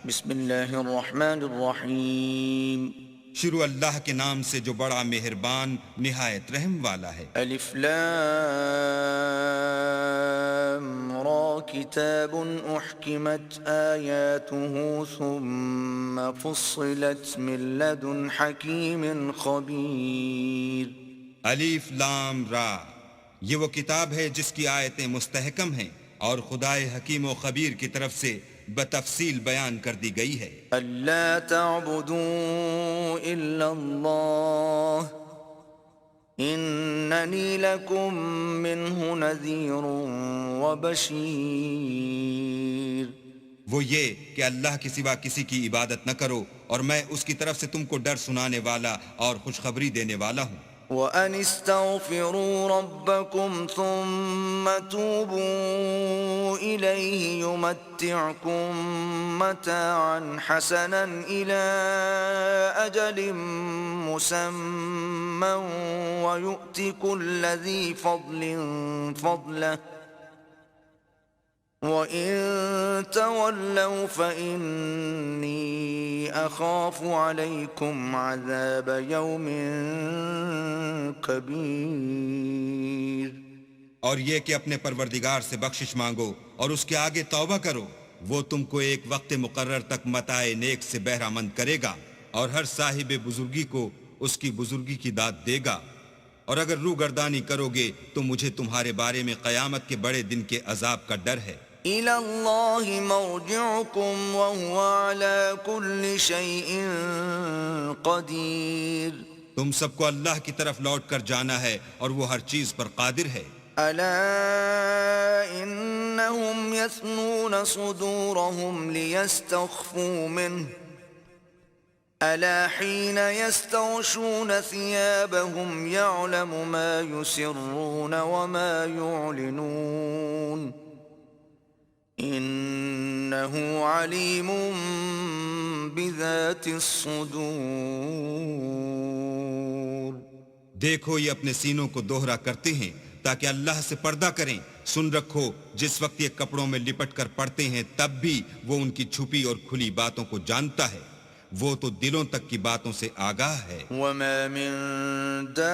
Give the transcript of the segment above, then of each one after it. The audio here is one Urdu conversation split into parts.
بسم اللہ الرحمن الرحیم. شروع اللہ کے نام سے جو بڑا مہربان نہایت رحم والا ہے. الف لام را کتاب احکمت آیاته ثم فصلت من لدن حکیم خبیر. الف لام را، یہ وہ کتاب ہے جس کی آیتیں مستحکم ہیں اور خدائے حکیم و خبیر کی طرف سے بتفصیل بیان کر دی گئی ہے. الا تعبدوا الا اللہ اننی لکم منہ نذیر وبشیر. وہ یہ کہ اللہ کے سوا کسی کی عبادت نہ کرو اور میں اس کی طرف سے تم کو ڈر سنانے والا اور خوشخبری دینے والا ہوں. وَأَنِ اسْتَغْفِرُوا رَبَّكُمْ ثُمَّ تُوبُوا إِلَيْهِ يُمَتِّعْكُمْ مَتَاعًا حَسَنًا إِلَى أَجَلٍ مُّسَمًّى وَيُؤْتِ كُلَّ ذِي فَضْلٍ فَضْلَهُ وَإِن تَوَلَّوْا فَإِنِّي أَخَافُ عَلَيْكُمْ عَذَابَ يَوْمٍ كَبِيرٍ. اور یہ کہ اپنے پروردگار سے بخشش مانگو اور اس کے آگے توبہ کرو، وہ تم کو ایک وقت مقرر تک متاع نیک سے بہرہ مند کرے گا اور ہر صاحب بزرگی کو اس کی بزرگی کی داد دے گا. اور اگر روگردانی کرو گے تو مجھے تمہارے بارے میں قیامت کے بڑے دن کے عذاب کا ڈر ہے. إِلَى اللَّهِ مَرْجِعُكُمْ وَهُوَ عَلَى كُلِّ شَيْءٍ قَدِيرٌ. تم سب کو اللہ کی طرف لوٹ کر جانا ہے اور وہ ہر چیز پر قادر ہے. أَلَا إِنَّهُمْ يَثْنُونَ صُدُورَهُمْ لِيَسْتَخْفُوا مِنْهُ أَلَا حِينَ يَسْتَغْشُونَ ثِيَابَهُمْ يَعْلَمُ مَا يُسِرُّونَ وَمَا يُعْلِنُونَ إِنَّهُ عَلِيمٌ بِذَاتِ الصُّدُورِ. دیکھو یہ اپنے سینوں کو دوہرا کرتے ہیں تاکہ اللہ سے پردہ کریں. سن رکھو جس وقت یہ کپڑوں میں لپٹ کر پڑتے ہیں تب بھی وہ ان کی چھپی اور کھلی باتوں کو جانتا ہے. وہ تو دلوں تک کی باتوں سے آگاہ ہے. وَمَا مِن دَابَّةٍ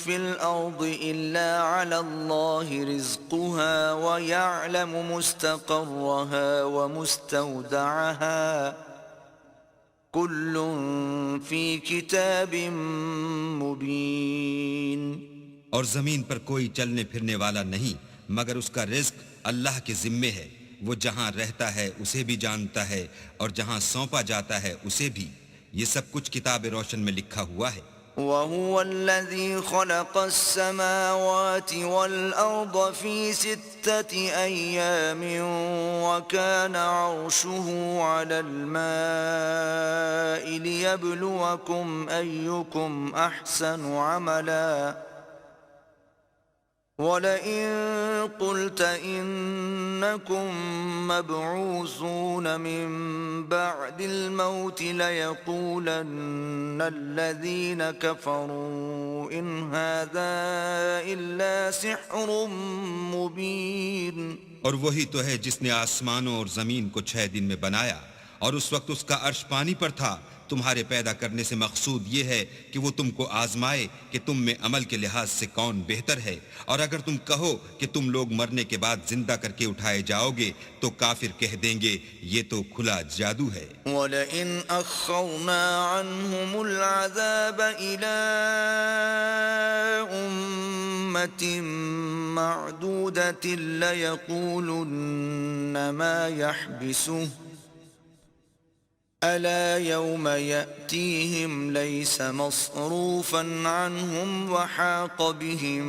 فِي الْأَرْضِ إِلَّا عَلَى اللَّهِ رِزْقُهَا وَيَعْلَمُ مُسْتَقَرَّهَا وَمُسْتَوْدَعَهَا كُلٌّ فِي كِتَابٍ مُبِينٍ. اور زمین پر کوئی چلنے پھرنے والا نہیں مگر اس کا رزق اللہ کے ذمے ہے. وہ جہاں رہتا ہے اسے بھی جانتا ہے اور جہاں سونپا جاتا ہے اسے بھی. یہ سب کچھ کتاب روشن میں لکھا ہوا ہے. وَهُوَ الَّذِي خَلَقَ السَّمَاوَاتِ وَالْأَرْضَ فِي 6 أَيَّامٍ وَكَانَ عَرْشُهُ عَلَى الْمَاءِ لِيَبْلُوَكُمْ أَيُّكُمْ أَحْسَنُ عَمَلًا وَلَئِن قُلْتَ إِنَّكُمْ مَبْعُوثُونَ مِنْ بَعْدِ الْمَوْتِ لَيَقُولَنَّ الَّذِينَ كَفَرُوا إِنْ هَذَا إِلَّا سِحْرٌ مُبِينٌ. اور وہی تو ہے جس نے آسمانوں اور زمین کو 6 دن میں بنایا اور اس وقت اس کا عرش پانی پر تھا. تمہارے پیدا کرنے سے مقصود یہ ہے کہ وہ تم کو آزمائے کہ تم میں عمل کے لحاظ سے کون بہتر ہے. اور اگر تم کہو کہ تم لوگ مرنے کے بعد زندہ کر کے اٹھائے جاؤ گے تو کافر کہہ دیں گے یہ تو کھلا جادو ہے. وَلَئِنْ أَخَّرْنَا عَنْهُمُ الْعَذَابَ إِلَىٰ أُمَّةٍ مَّعْدُودَةٍ لَيَقُولُنَّ مَا يَحْبِسُهُ أَلَا يَوْمَ يَأْتِيهِمْ لَيْسَ مَصْرُوفًا عَنْهُمْ وَحَاقَ بِهِمْ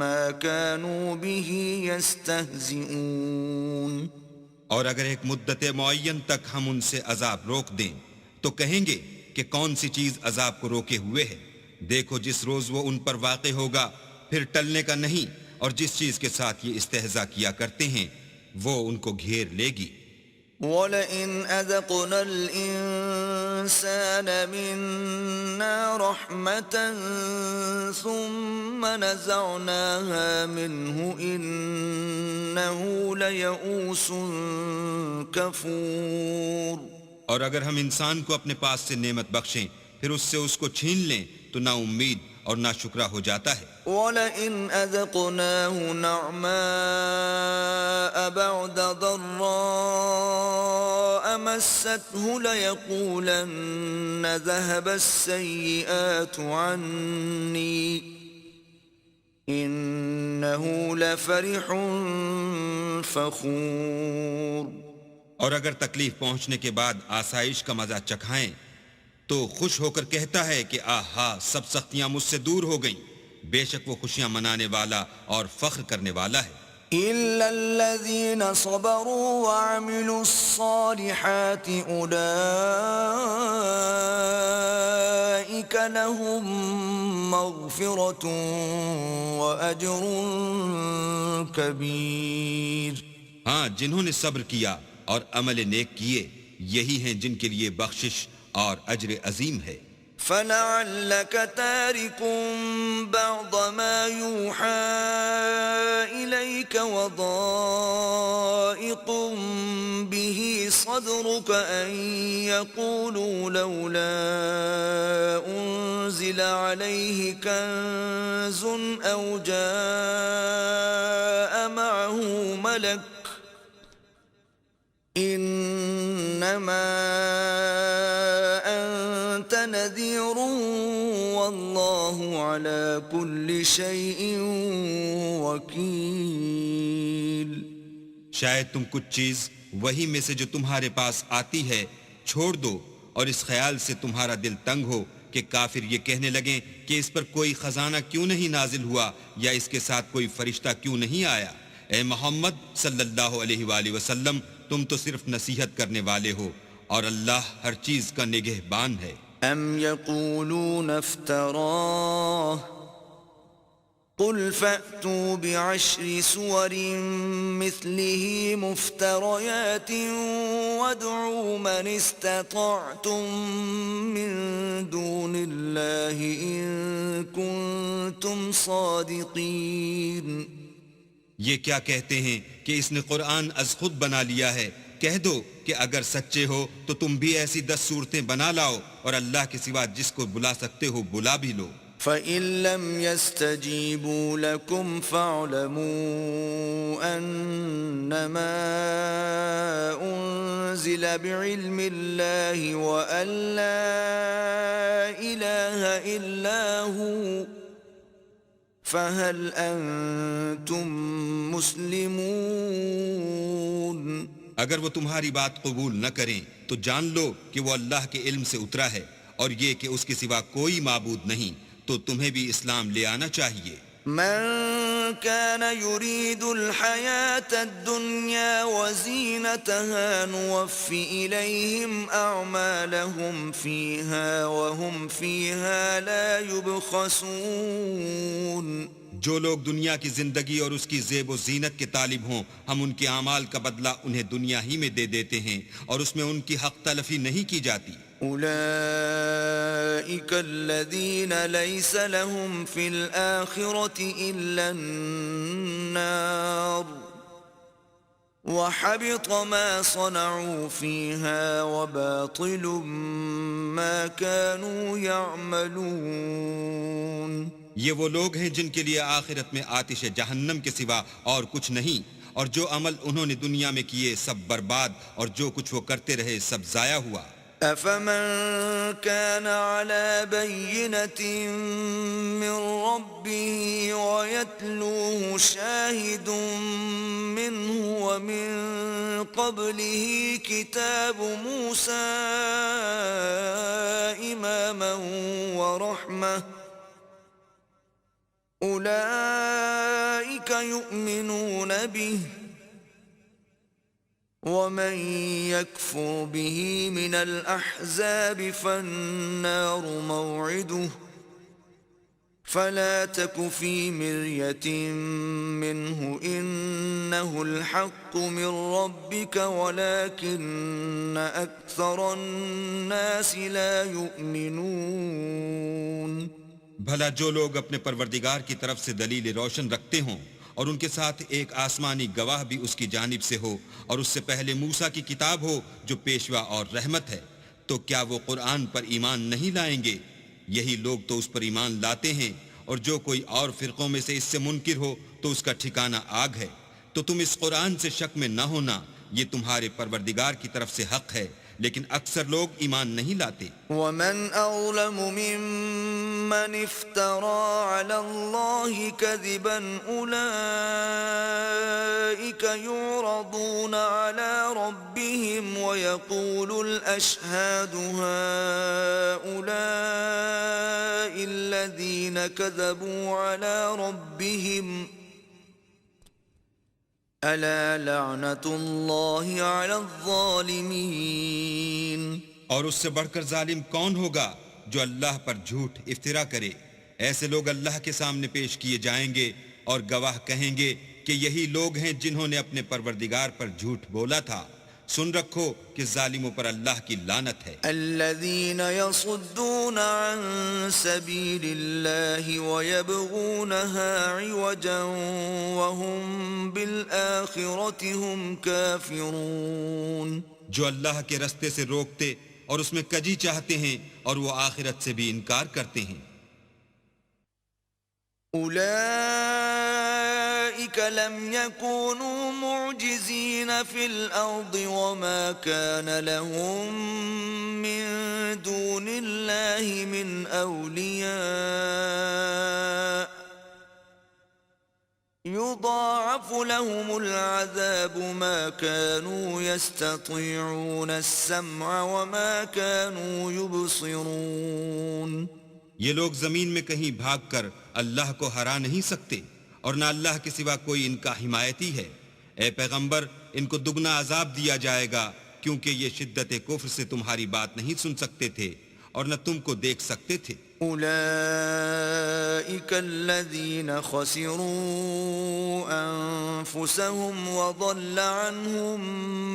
مَا كَانُوا بِهِ يَسْتَهْزِئُونَ. اور اگر ایک مدت معین تک ہم ان سے عذاب روک دیں تو کہیں گے کہ کون سی چیز عذاب کو روکے ہوئے ہے. دیکھو جس روز وہ ان پر واقع ہوگا پھر ٹلنے کا نہیں، اور جس چیز کے ساتھ یہ استہزاء کیا کرتے ہیں وہ ان کو گھیر لے گی. وَلَئِنْ أَذَقْنَا الْإِنسَانَ مِنَّا رَحْمَةً ثُمَّ نَزَعْنَاهَا مِنْهُ إِنَّهُ لَيَئُوسٌ كَفُورٌ۔ اور اگر ہم انسان کو اپنے پاس سے نعمت بخشیں پھر اس سے اس کو چھین لیں تو نا امید اور نا شکرا ہو جاتا ہے۔ وَلَئِنْ أَذَقْنَاهُ نَعْمَاءَ بَعْدَ ضَرَّاءَ مَسَّتْهُ لَيَقُولَنَّ ذَهَبَ السَّيِّئَاتُ عَنِّي إِنَّهُ لَفَرِحٌ فَخُورٌ۔ اور اگر تکلیف پہنچنے کے بعد آسائش کا مزہ چکھائیں تو خوش ہو کر کہتا ہے کہ آہا سب سختیاں مجھ سے دور ہو گئیں، بے شک وہ خوشیاں منانے والا اور فخر کرنے والا ہے۔ إِلَّا الَّذِينَ صَبَرُوا وَعَمِلُوا الصَّالِحَاتِ أُولَئِكَ لَهُم مَّغْفِرَةٌ وَأَجْرٌ كَبِيرٌ۔ ہاں، جنہوں نے صبر کیا اور عمل نیک کیے یہی ہیں جن کے لیے بخشش اور اجر عظیم ہے۔ فَلَعَلَّكَ تَارِكٌ بَعْضَ مَا يُوحَىٰ إِلَيْكَ وَضَائِقٌ بِهِ صَدْرُكَ أَن يَقُولُوا لَوْلَا أُنزِلَ عَلَيْهِ كَنزٌ أَوْ جَاءَ مَعَهُ مَلَكٌ إِنَّمَا أَنتَ نَذِيرٌ وَاللَّهُ عَلَى كُلِّ شَيْءٍ وَكِيلٌ۔ شاید تم کچھ چیز وہی میں سے جو تمہارے پاس آتی ہے چھوڑ دو اور اس خیال سے تمہارا دل تنگ ہو کہ کافر یہ کہنے لگیں کہ اس پر کوئی خزانہ کیوں نہیں نازل ہوا یا اس کے ساتھ کوئی فرشتہ کیوں نہیں آیا۔ اے محمد صلی اللہ علیہ وآلہ وسلم تم تو صرف نصیحت کرنے والے ہو اور اللہ ہر چیز کا نگہبان ہے۔ أَمْ يَقُولُونَ افْتَرَاهُ قُلْ فَأْتُوا بِعَشْرِ سُوَرٍ مِثْلِهِ مُفْتَرَيَاتٍ وَادْعُوا مَنِ اسْتَطَعْتُم مِّن دُونِ اللَّهِ إِن كُنتُمْ صَادِقِينَ۔ یہ کیا کہتے ہیں کہ اس نے قرآن از خود بنا لیا ہے؟ کہہ دو کہ اگر سچے ہو تو تم بھی ایسی 10 صورتیں بنا لاؤ اور اللہ کے سوا جس کو بلا سکتے ہو بلا بھی لو۔ فَإِن لَّمْ يَسْتَجِيبُوا لَكُمْ فَاعْلَمُوا أَنَّمَا أُنزِلَ بِعِلْمِ اللَّهِ وَأَن لَّا إِلَٰهَ إِلَّا هُوَ فَهَلْ أَنتُم مُّسْلِمُونَ۔ اگر وہ تمہاری بات قبول نہ کریں تو جان لو کہ وہ اللہ کے علم سے اترا ہے اور یہ کہ اس کے سوا کوئی معبود نہیں، تو تمہیں بھی اسلام لے آنا چاہیے۔ من كان يريد الحياة الدنيا وزينتها نوف إليهم أعمالهم فيها وهم فيها لا يبخسون۔ جو لوگ دنیا کی زندگی اور اس کی زیب و زینت کے طالب ہوں ہم ان کے اعمال کا بدلہ انہیں دنیا ہی میں دے دیتے ہیں اور اس میں ان کی حق تلفی نہیں کی جاتی۔ أولئك الذين ليس لهم في الآخرة إلا النار وحبط ما صنعوا فيها وباطل ما كانوا يعملون۔ یہ وہ لوگ ہیں جن کے لیے آخرت میں آتش جہنم کے سوا اور کچھ نہیں، اور جو عمل انہوں نے دنیا میں کیے سب برباد اور جو کچھ وہ کرتے رہے سب ضائع ہوا۔ أفمن كان على بينة من ربه ويتلوه شاهد منه ومن قبله كتاب موسى إماما ورحمة أولئك يؤمنون به ومن يكفر به من الأحزاب فالنار موعده فلا تك في مرية منه إنه الحق من ربك ولكن أكثر الناس لا يؤمنون. بھلا جو لوگ اپنے پروردگار کی طرف سے دلیل روشن رکھتے ہوں اور ان کے ساتھ ایک آسمانی گواہ بھی اس کی جانب سے ہو اور اس سے پہلے موسیٰ کی کتاب ہو جو پیشوا اور رحمت ہے، تو کیا وہ قرآن پر ایمان نہیں لائیں گے؟ یہی لوگ تو اس پر ایمان لاتے ہیں، اور جو کوئی اور فرقوں میں سے اس سے منکر ہو تو اس کا ٹھکانہ آگ ہے. تو تم اس قرآن سے شک میں نہ ہونا، یہ تمہارے پروردگار کی طرف سے حق ہے، لیکن اکثر لوگ ایمان نہیں لاتے. ومن أظلم ممن افترى على الله كذبا أولئك يعرضون على ربهم ويقول الأشهاد هؤلاء الذين كذبوا على ربهم ألا لعنة الله على الظالمين. اور اس سے بڑھ کر ظالم کون ہوگا جو اللہ پر جھوٹ افترا کرے؟ ایسے لوگ اللہ کے سامنے پیش کیے جائیں گے اور گواہ کہیں گے کہ یہی لوگ ہیں جنہوں نے اپنے پروردگار پر جھوٹ بولا تھا. سن رکھو کہ ظالموں پر اللہ کی لعنت ہے. الذين يصدون عن سبيل الله ويبغونها عوجا وهم بالآخرة هم كافرون. جو اللہ کے رستے سے روکتے اور اس میں کجی چاہتے ہیں اور وہ آخرت سے بھی انکار کرتے ہیں. أولئك لم يكونوا معجزين في الأرض وما كان لهم من دون الله من أولياء يضاعف لهم العذاب ما كانوا يستطيعون السمع وما كانوا يبصرون. یہ لوگ زمین میں کہیں بھاگ کر اللہ کو ہرا نہیں سکتے اور نہ اللہ کے سوا کوئی ان کا حمایتی ہے. اے پیغمبر، ان کو دگنا عذاب دیا جائے گا کیونکہ یہ شدت کفر سے تمہاری بات نہیں سن سکتے تھے اور نہ تم کو دیکھ سکتے تھے. أولئك الذين خسروا أنفسهم وضل عنهم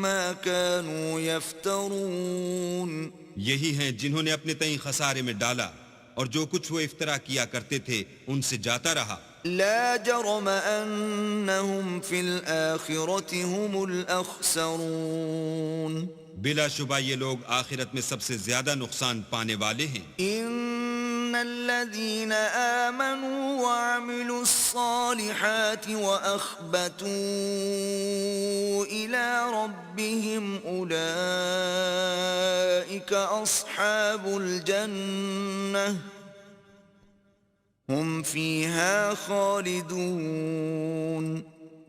ما كانوا يفترون. یہی ہیں جنہوں نے اپنے تئیں خسارے میں ڈالا اور جو کچھ وہ افطرا کیا کرتے تھے ان سے جاتا رہا. لا جرم أنهم في الآخرة هم الأخسرون. بلا شبہ یہ لوگ آخرت میں سب سے زیادہ نقصان پانے والے ہیں. إن الذين آمنوا وعملوا الصالحات وأخبتوا إلى ربهم أولئك أصحاب الجنة هم فيها خالدون.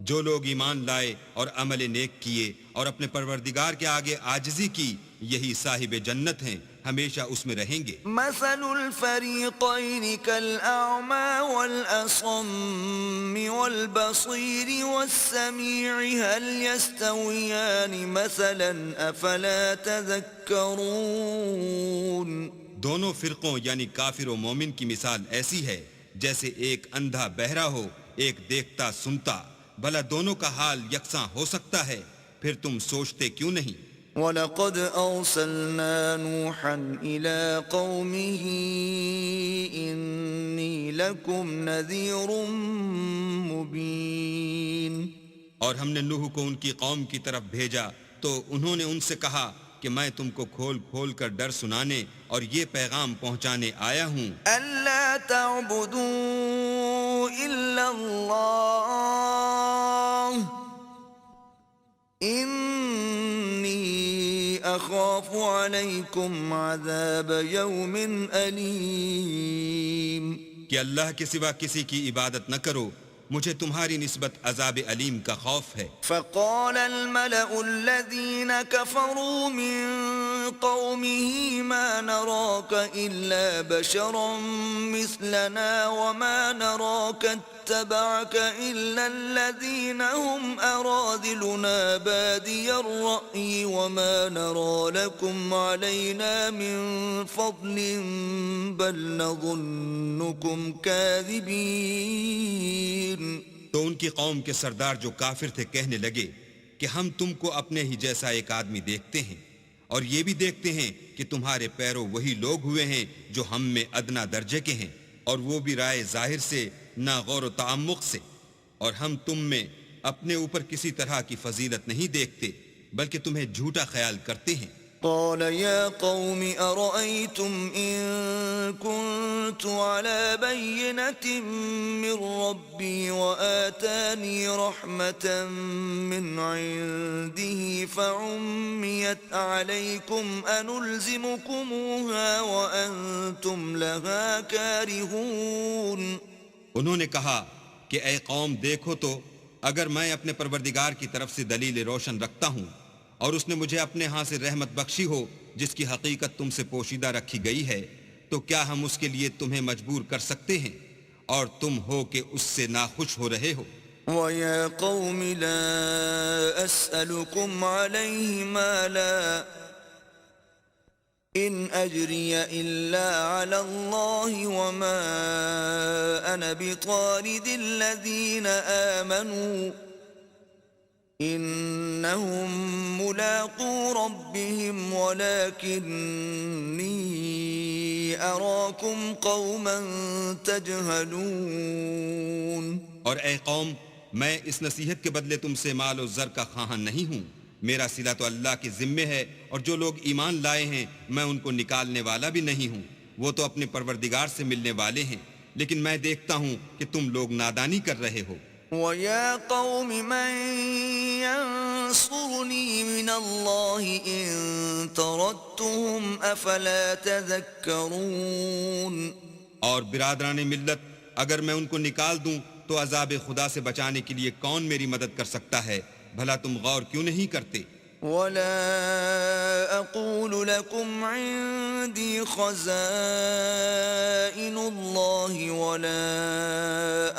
جو لوگ ایمان لائے اور عمل نیک کیے اور اپنے پروردگار کے آگے عاجزی کی، یہی صاحب جنت ہیں، ہمیشہ اس میں رہیں گے. مثل الفريقين كالأعمى والأصم والبصير والسميع هل يستويان مثلا أفلا تذكرون. دونوں فرقوں یعنی کافر و مومن کی مثال ایسی ہے جیسے ایک اندھا بہرا ہو، ایک دیکھتا سنتا. بھلا دونوں کا حال یکساں ہو سکتا ہے؟ پھر تم سوچتے کیوں نہیں؟ وَلَقَدْ أَرْسَلْنَا نُوحًا إِلَىٰ قَوْمِهِ إِنِّي لَكُمْ نَذِيرٌ مُّبِينٌ. اور ہم نے نوح کو ان کی قوم کی طرف بھیجا تو انہوں نے ان سے کہا کہ میں تم کو کھول کھول کر ڈر سنانے اور یہ پیغام پہنچانے آیا ہوں. أَلَّا تَعْبُدُوا إِلَّا اللَّهَ إِنِّي أَخَافُ عَلَيْكُمْ عَذَابَ يَوْمٍ أَلِيمٍ. کہ اللہ کے سوا کسی کی عبادت نہ کرو مجھے تمہاری نسبت عذاب علیم کا خوف ہے۔ فقال الملأ الذين كفروا من قومه ما نراك إلا بشرا مثلنا وما نراك اتبعك إلا الذين هم أراذلنا بادي الرأي وما نرى لكم علينا من فضل بل نظنكم كاذبين۔ تو ان کی قوم کے سردار جو کافر تھے کہنے لگے کہ ہم تم کو اپنے ہی جیسا ایک آدمی دیکھتے ہیں، اور یہ بھی دیکھتے ہیں کہ تمہارے پیرو وہی لوگ ہوئے ہیں جو ہم میں ادنا درجے کے ہیں، اور وہ بھی رائے ظاہر سے نہ غور و تعمق سے، اور ہم تم میں اپنے اوپر کسی طرح کی فضیلت نہیں دیکھتے بلکہ تمہیں جھوٹا خیال کرتے ہیں۔ قال يا قوم أرأيتم إن كنت على بينة من ربي وآتاني رحمة من عنده فعميت عليكم أنلزمكموها وأنتم لها كارهون۔ انہوں نے کہا کہ اے قوم دیکھو تو اگر میں اپنے پروردگار کی طرف سے دلیل روشن رکھتا ہوں اور اس نے مجھے اپنے ہاں سے رحمت بخشی ہو جس کی حقیقت تم سے پوشیدہ رکھی گئی ہے، تو کیا ہم اس کے لیے تمہیں مجبور کر سکتے ہیں اور تم ہو کہ اس سے ناخوش ہو رہے ہو؟ وَيَا قَوْمِ لَا أَسْأَلُكُمْ عَلَيْهِ مَالًا إِنْ أَجْرِيَ إِلَّا عَلَى اللَّهِ وَمَا أَنَا بِطَارِدِ الَّذِينَ آمَنُوا إِنَّهُمْ مُلَاقُو رَبِّهِمْ وَلَكِنِّي أَرَاكُمْ قَوْمًا تَجْهَلُونَ۔ اور اے قوم، میں اس نصیحت کے بدلے تم سے مال و زر کا خواہاں نہیں ہوں، میرا صلہ تو اللہ کے ذمے ہے، اور جو لوگ ایمان لائے ہیں میں ان کو نکالنے والا بھی نہیں ہوں، وہ تو اپنے پروردگار سے ملنے والے ہیں، لیکن میں دیکھتا ہوں کہ تم لوگ نادانی کر رہے ہو۔ وَيَا قَوْمِ مَنْ يَنْصُرُنِي مِنَ اللَّهِ إِن طَرَدتُّهُمْ أَفَلَا تَذَكَّرُونَ۔ اور برادران ملت، اگر میں ان کو نکال دوں تو عذاب خدا سے بچانے کے لیے کون میری مدد کر سکتا ہے؟ بھلا تم غور کیوں نہیں کرتے؟ وَلَا أَقُولُ لَكُمْ عِندِي خَزَائِنُ اللَّهِ وَلَا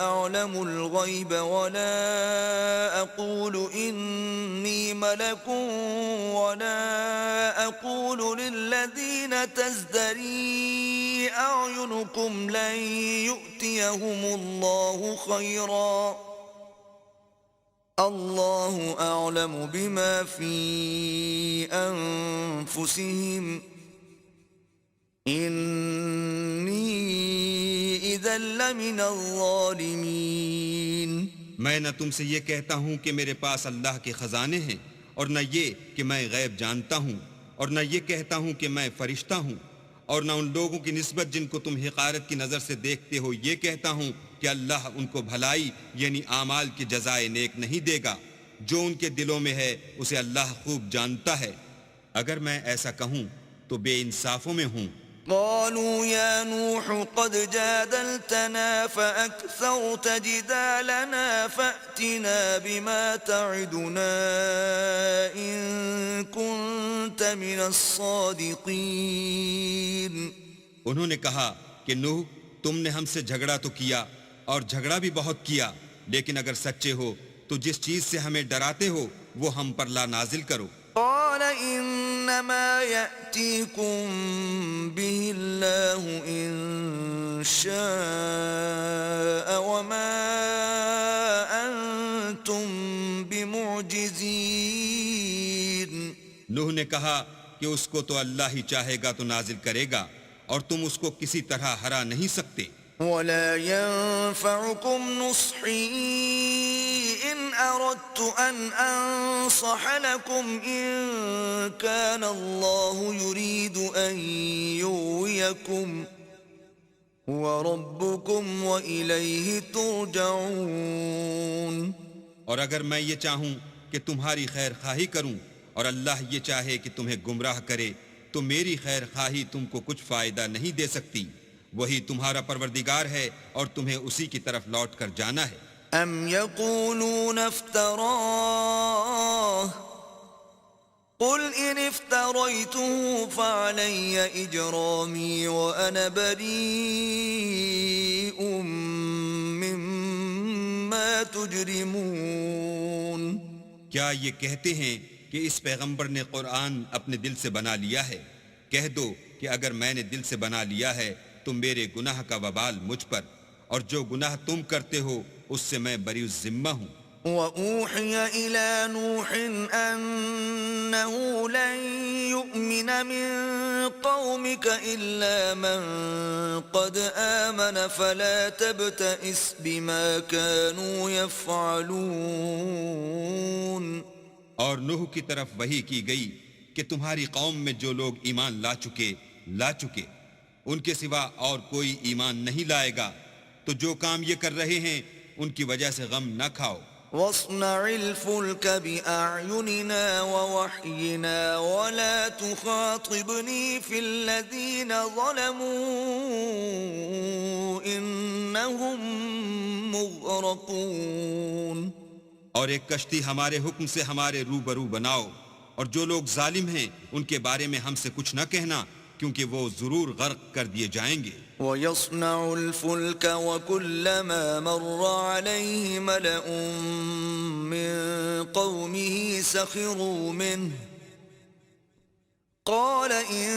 أَعْلَمُ الْغَيْبَ وَلَا أَقُولُ إِنِّي مَلَكٌ وَلَا أَقُولُ لِلَّذِينَ تَزْدَرِي أَعْيُنُكُمْ لَن يُؤْتِيَهُمُ اللَّهُ خَيْرًا اللہ اعلم بما فی انفسہم انی اذا لمن الظالمین۔ میں نہ تم سے یہ کہتا ہوں کہ میرے پاس اللہ کے خزانے ہیں، اور نہ یہ کہ میں غیب جانتا ہوں، اور نہ یہ کہتا ہوں کہ میں فرشتہ ہوں، اور نہ ان لوگوں کی نسبت جن کو تم حقارت کی نظر سے دیکھتے ہو یہ کہتا ہوں کہ اللہ ان کو بھلائی یعنی اعمال کی جزائے نیک نہیں دے گا، جو ان کے دلوں میں ہے اسے اللہ خوب جانتا ہے۔ اگر میں ایسا کہوں تو بے انصافوں میں ہوں۔ قالوا يا نوح قد جادلتنا فأكثرت جدالنا فأتنا بما تعدنا إن كنت من الصادقين۔ انہوں نے کہا کہ نوح، تم نے ہم سے جھگڑا تو کیا اور جھگڑا بھی بہت کیا، لیکن اگر سچے ہو تو جس چیز سے ہمیں ڈراتے ہو وہ ہم پر لا نازل کرو۔ قال انما يأتيكم به الله ان شاء وما انتم بمعجزين۔ نوح نے کہا کہ اس کو تو اللہ ہی چاہے گا تو نازل کرے گا، اور تم اس کو کسی طرح ہرا نہیں سکتے۔ ولا ينفعكم نصحي إن أردت أن أنصح لكم إن كان الله يريد أن يغويكم هو ربكم وإليه ترجعون۔ اور اگر میں یہ چاہوں کہ تمہاری خیر خواہی کروں اور اللہ یہ چاہے کہ تمہیں گمراہ کرے تو میری خیر خواہی تم کو کچھ فائدہ نہیں دے سکتی، وہی تمہارا پروردگار ہے اور تمہیں اسی کی طرف لوٹ کر جانا ہے۔ أم يقولون افتراه قل إن افتريته فعلي إجرامي وأنا بريء مما تجرمون. کیا یہ کہتے ہیں کہ اس پیغمبر نے قرآن اپنے دل سے بنا لیا ہے؟ کہہ دو کہ اگر میں نے دل سے بنا لیا ہے تو میرے گناہ کا وبال مجھ پر، اور جو گناہ تم کرتے ہو اس سے میں بری الذمہ ہوں. وَأُوحِيَ إِلَى نُوحٍ أَنَّهُ لَن يُؤْمِنَ مِن قَوْمِكَ إِلَّا مَن قَدْ آمَنَ فَلَا تَبْتَئِسْ بِمَا كَانُوا يَفْعَلُونَ. اور نوح کی طرف وحی کی گئی کہ تمہاری قوم میں جو لوگ ایمان لا چکے ان کے سوا اور کوئی ایمان نہیں لائے گا، تو جو کام یہ کر رہے ہیں ان کی وجہ سے غم نہ کھاؤ. وَاصْنَعِ الْفُلْكَ بِأَعْيُنِنَا وَوَحْيِنَا وَلَا تُخَاطِبْنِي فِي الَّذِينَ ظَلَمُوا إِنَّهُمْ مُغْرَقُونَ. اور ایک کشتی ہمارے حکم سے ہمارے روبرو بناؤ، اور جو لوگ ظالم ہیں ان کے بارے میں ہم سے کچھ نہ کہنا، کیونکہ وہ ضرور غرق کر دیے جائیں گے. وَيَصْنَعُ الْفُلْكَ وَكُلَّمَا مَرَّ عَلَيْهِ مَلَأٌ مِّن قَوْمِهِ سَخِرُوا مِنْهُ قَالَ إِن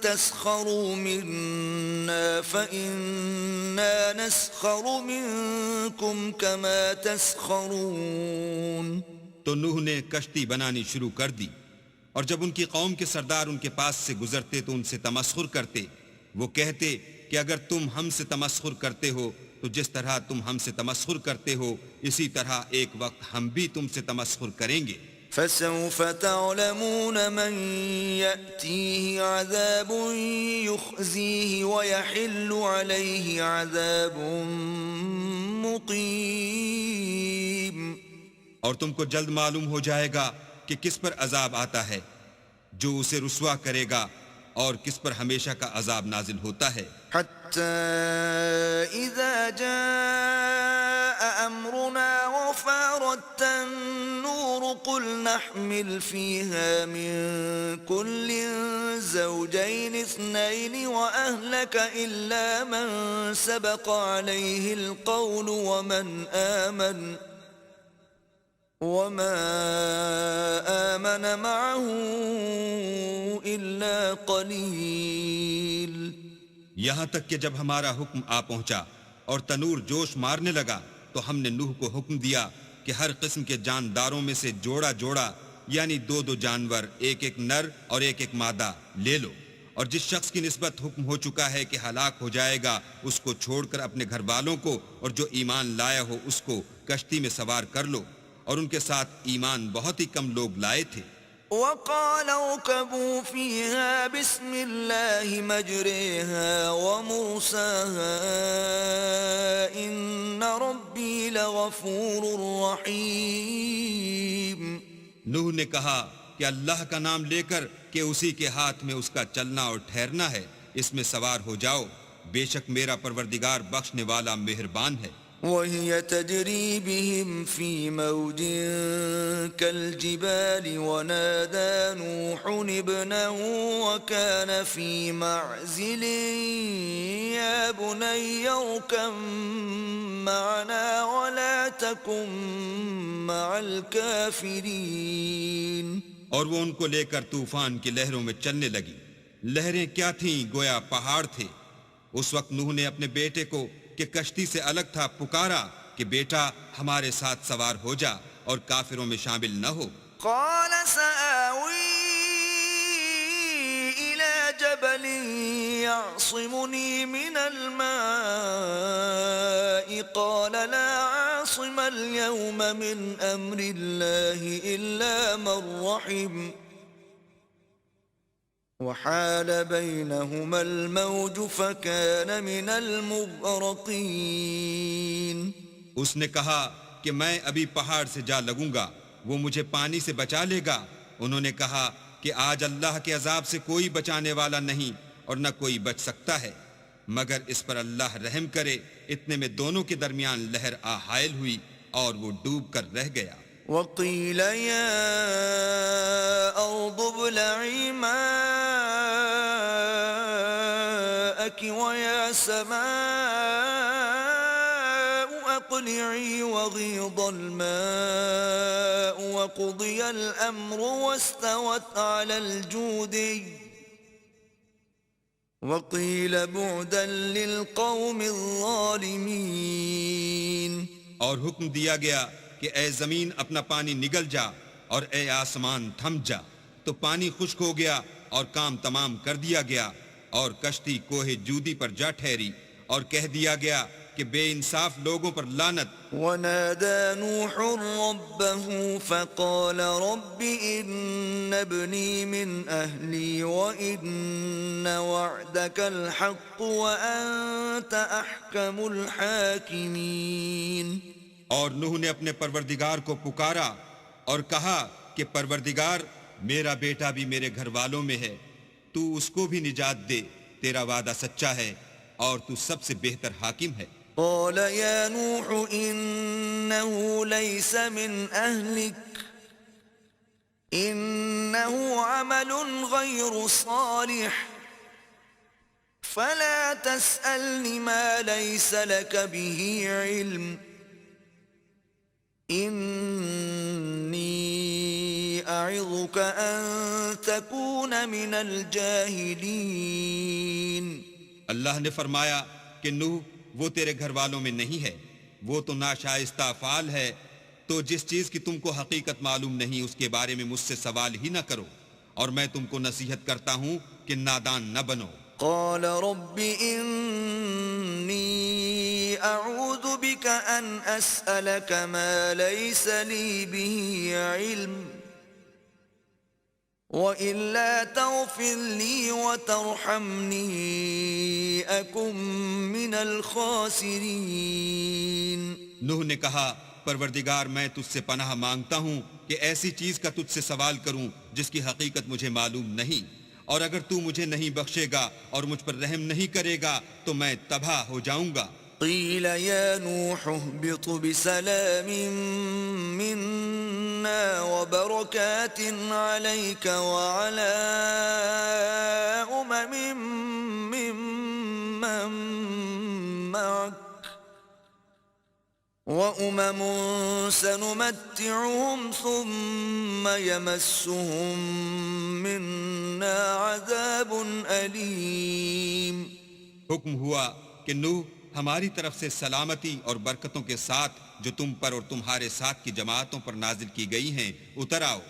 تَسْخَرُوا مِنَّا فَإِنَّا نَسْخَرُ مِنكُمْ كَمَا تَسْخَرُونَ. تو نوح نے کشتی بنانی شروع کر دی، اور جب ان کی قوم کے سردار ان کے پاس سے گزرتے تو ان سے تمسخر کرتے. وہ کہتے کہ اگر تم ہم سے تمسخر کرتے ہو تو جس طرح تم ہم سے تمسخر کرتے ہو اسی طرح ایک وقت ہم بھی تم سے تمسخر کریں گے. فَسَوْفَ تَعْلَمُونَ مَن يَأْتِيهِ عَذَابٌ يُخْزِيهِ وَيَحِلُّ عَلَيْهِ عَذَابٌ مُقِيمٌ. اور تم کو جلد معلوم ہو جائے گا کہ کس پر عذاب آتا ہے جو اسے رسوا کرے گا، اور کس پر ہمیشہ کا عذاب نازل ہوتا ہے. حَتَّى إِذَا جَاءَ أَمْرُنَا وَفَارَتِ النُّورُ قُلْ نَحْمِلُ فِيهَا مِن كُلٍّ زَوْجَيْنِ اثْنَيْنِ وَأَهْلَكَ إِلَّا مَن سَبَقَ عَلَيْهِ الْقَوْلُ وَمَا آمَنَ مَعَهُ إِلَّا قَلِيلٌ. یہاں تک کہ جب ہمارا حکم آ پہنچا اور تنور جوش مارنے لگا تو ہم نے نوح کو حکم دیا کہ ہر قسم کے جانداروں میں سے جوڑا جوڑا یعنی دو دو جانور، ایک ایک نر اور ایک ایک مادہ لے لو، اور جس شخص کی نسبت حکم ہو چکا ہے کہ ہلاک ہو جائے گا اس کو چھوڑ کر اپنے گھر والوں کو، اور جو ایمان لایا ہو اس کو کشتی میں سوار کر لو. اور ان کے ساتھ ایمان بہت ہی کم لوگ لائے تھے. وَقَالَ ارْكَبُوا فِيهَا بِسْمِ اللَّهِ مَجْرَاهَا وَمُرْسَاهَا إِنَّ رَبِّي لَغَفُورٌ رَّحِيمٌ. نوح نے کہا کہ اللہ کا نام لے کر کہ اسی کے ہاتھ میں اس کا چلنا اور ٹھہرنا ہے، اس میں سوار ہو جاؤ، بے شک میرا پروردگار بخشنے والا مہربان ہے. وَهِيَ تَجْرِي بِهِمْ فِي مَوْجٍ كَالْجِبَالِ وَنَادَى نُوحٌ ابْنَهُ وَكَانَ فِي مَعْزِلٍ يَا بُنَيَّ ارْكَب مَّعَنَا وَلَا تَكُن مَّعَ الْكَافِرِينَ. اور وہ ان کو لے کر طوفان کی لہروں میں چلنے لگی. لہریں کیا تھیں؟ گویا پہاڑ تھے. اس وقت نوح نے اپنے بیٹے کو کہ کشتی سے الگ تھا پکارا کہ بیٹا ہمارے ساتھ سوار ہو جا اور کافروں میں شامل نہ ہو. قال سآوي إلى جبل يعصمني من الماء قال لا عاصم اليوم من أمر الله إلا من رحم وحال بينهما الموج فكان من المغرقين. اس نے کہا کہ میں ابھی پہاڑ سے جا لگوں گا، وہ مجھے پانی سے بچا لے گا. انہوں نے کہا کہ آج اللہ کے عذاب سے کوئی بچانے والا نہیں اور نہ کوئی بچ سکتا ہے. مگر اس پر اللہ رحم کرے۔ اتنے میں دونوں کے درمیان لہر حائل ہوئی اور وہ ڈوب کر رہ گیا۔ وقيل يا أرض ابلعي ماءك ويا سماء أقلعي وغيض الماء وقضي الأمر واستوت على الجودي وقيل بعدا للقوم الظالمين۔ اور حکم دیا گیا کہ اے زمین اپنا پانی نگل جا اور اے آسمان تھم جا، تو پانی خشک ہو گیا اور کام تمام کر دیا گیا، اور کشتی کوہ جودی پر جا ٹھہری، اور کہہ دیا گیا کہ بے انصاف لوگوں پر لعنت۔ ونادى نوح ربه فقال رب إن ابني من أهلي وإن وعدك الحق وأنت أحكم الحاكمين۔ اور نوح نے اپنے پروردگار کو پکارا اور کہا کہ پروردگار، میرا بیٹا بھی میرے گھر والوں میں ہے، تو اس کو بھی نجات دے، تیرا وعدہ سچا ہے اور تو سب سے بہتر حاکم ہے۔ قال يا نوح إنه ليس من أهلك إنه عمل غير صالح فلا تسألني ما ليس لك به علم إني أعظك أن تكون من الجاهلين۔ اللہ نے فرمایا کہ نوح وہ تیرے گھر والوں میں نہیں ہے، وہ تو ناشائستہ افعال ہے، تو جس چیز کی تم کو حقیقت معلوم نہیں اس کے بارے میں مجھ سے سوال ہی نہ کرو، اور میں تم کو نصیحت کرتا ہوں کہ نادان نہ بنو۔ قال رب إني أعوذ بك أن أسألك ما ليس لي به علم وإلا تغفر لي وترحمني أكن من الخاسرين۔ نوح نے کہا پروردگار میں تجھ سے پناہ مانگتا ہوں کہ ایسی چیز کا تجھ سے سوال کروں جس کی حقیقت مجھے معلوم نہیں، اور اگر تو مجھے نہیں بخشے گا اور مجھ پر رحم نہیں کرے گا تو میں تباہ ہو جاؤں گا۔ قيل يا نوح اهبط بسلام منا وبركات عليك وعلى ممن معك وأمم سنمتعهم ثم يمسهم منا عذاب أليم۔ حکم ہوا کہ نوح ہماری طرف سے سلامتی اور برکتوں کے ساتھ جو تم پر اور تمہارے ساتھ کی جماعتوں پر نازل کی گئی ہیں اتر آؤ،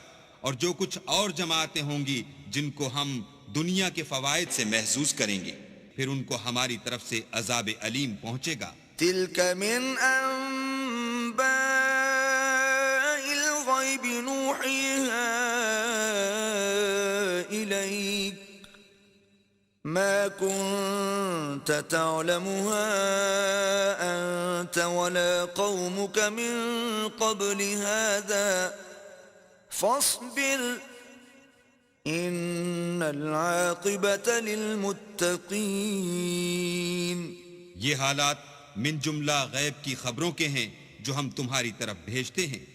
اور جو کچھ اور جماعتیں ہوں گی جن کو ہم دنیا کے فوائد سے محظوظ کریں گے، پھر ان کو ہماری طرف سے عذاب علیم پہنچے گا۔ تلك من أنباء الغيب نوحيها إليك ما كنت تعلمها أنت ولا قومك من قبل هذا فاصبر إن العاقبة للمتقين۔ یہ حالات من جملہ غیب کی خبروں کے ہیں جو ہم تمہاری طرف بھیجتے ہیں،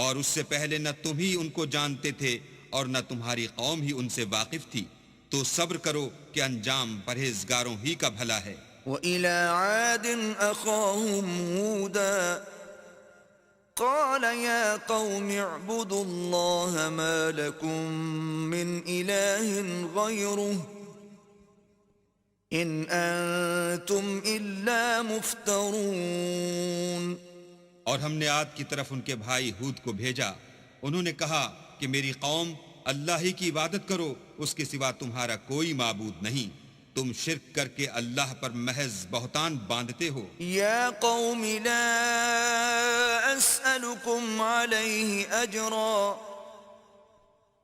اور اس سے پہلے نہ تم ہی ان کو جانتے تھے اور نہ تمہاری قوم ہی ان سے واقف تھی، تو صبر کرو کہ انجام پرہیزگاروں ہی کا بھلا ہے۔ وَإِلَى عَادٍ أَخَاهُمْ هُودًا قَالَ يَا قَوْمِ اعْبُدُوا اللَّهَ مَا لَكُمْ مِنْ إِلَٰهٍ غَيْرُهُ إِنْ أَنْتُمْ إِلَّا مُفْتَرُونَ۔ اور ہم نے عاد کی طرف ان کے بھائی ہود کو بھیجا، انہوں نے کہا کہ میری قوم اللہ ہی کی عبادت کرو، اس کے سوا تمہارا کوئی معبود نہیں، تم شرک کر کے اللہ پر محض بہتان باندھتے ہو۔ یا قوم لا اسألكم علیہ اجرا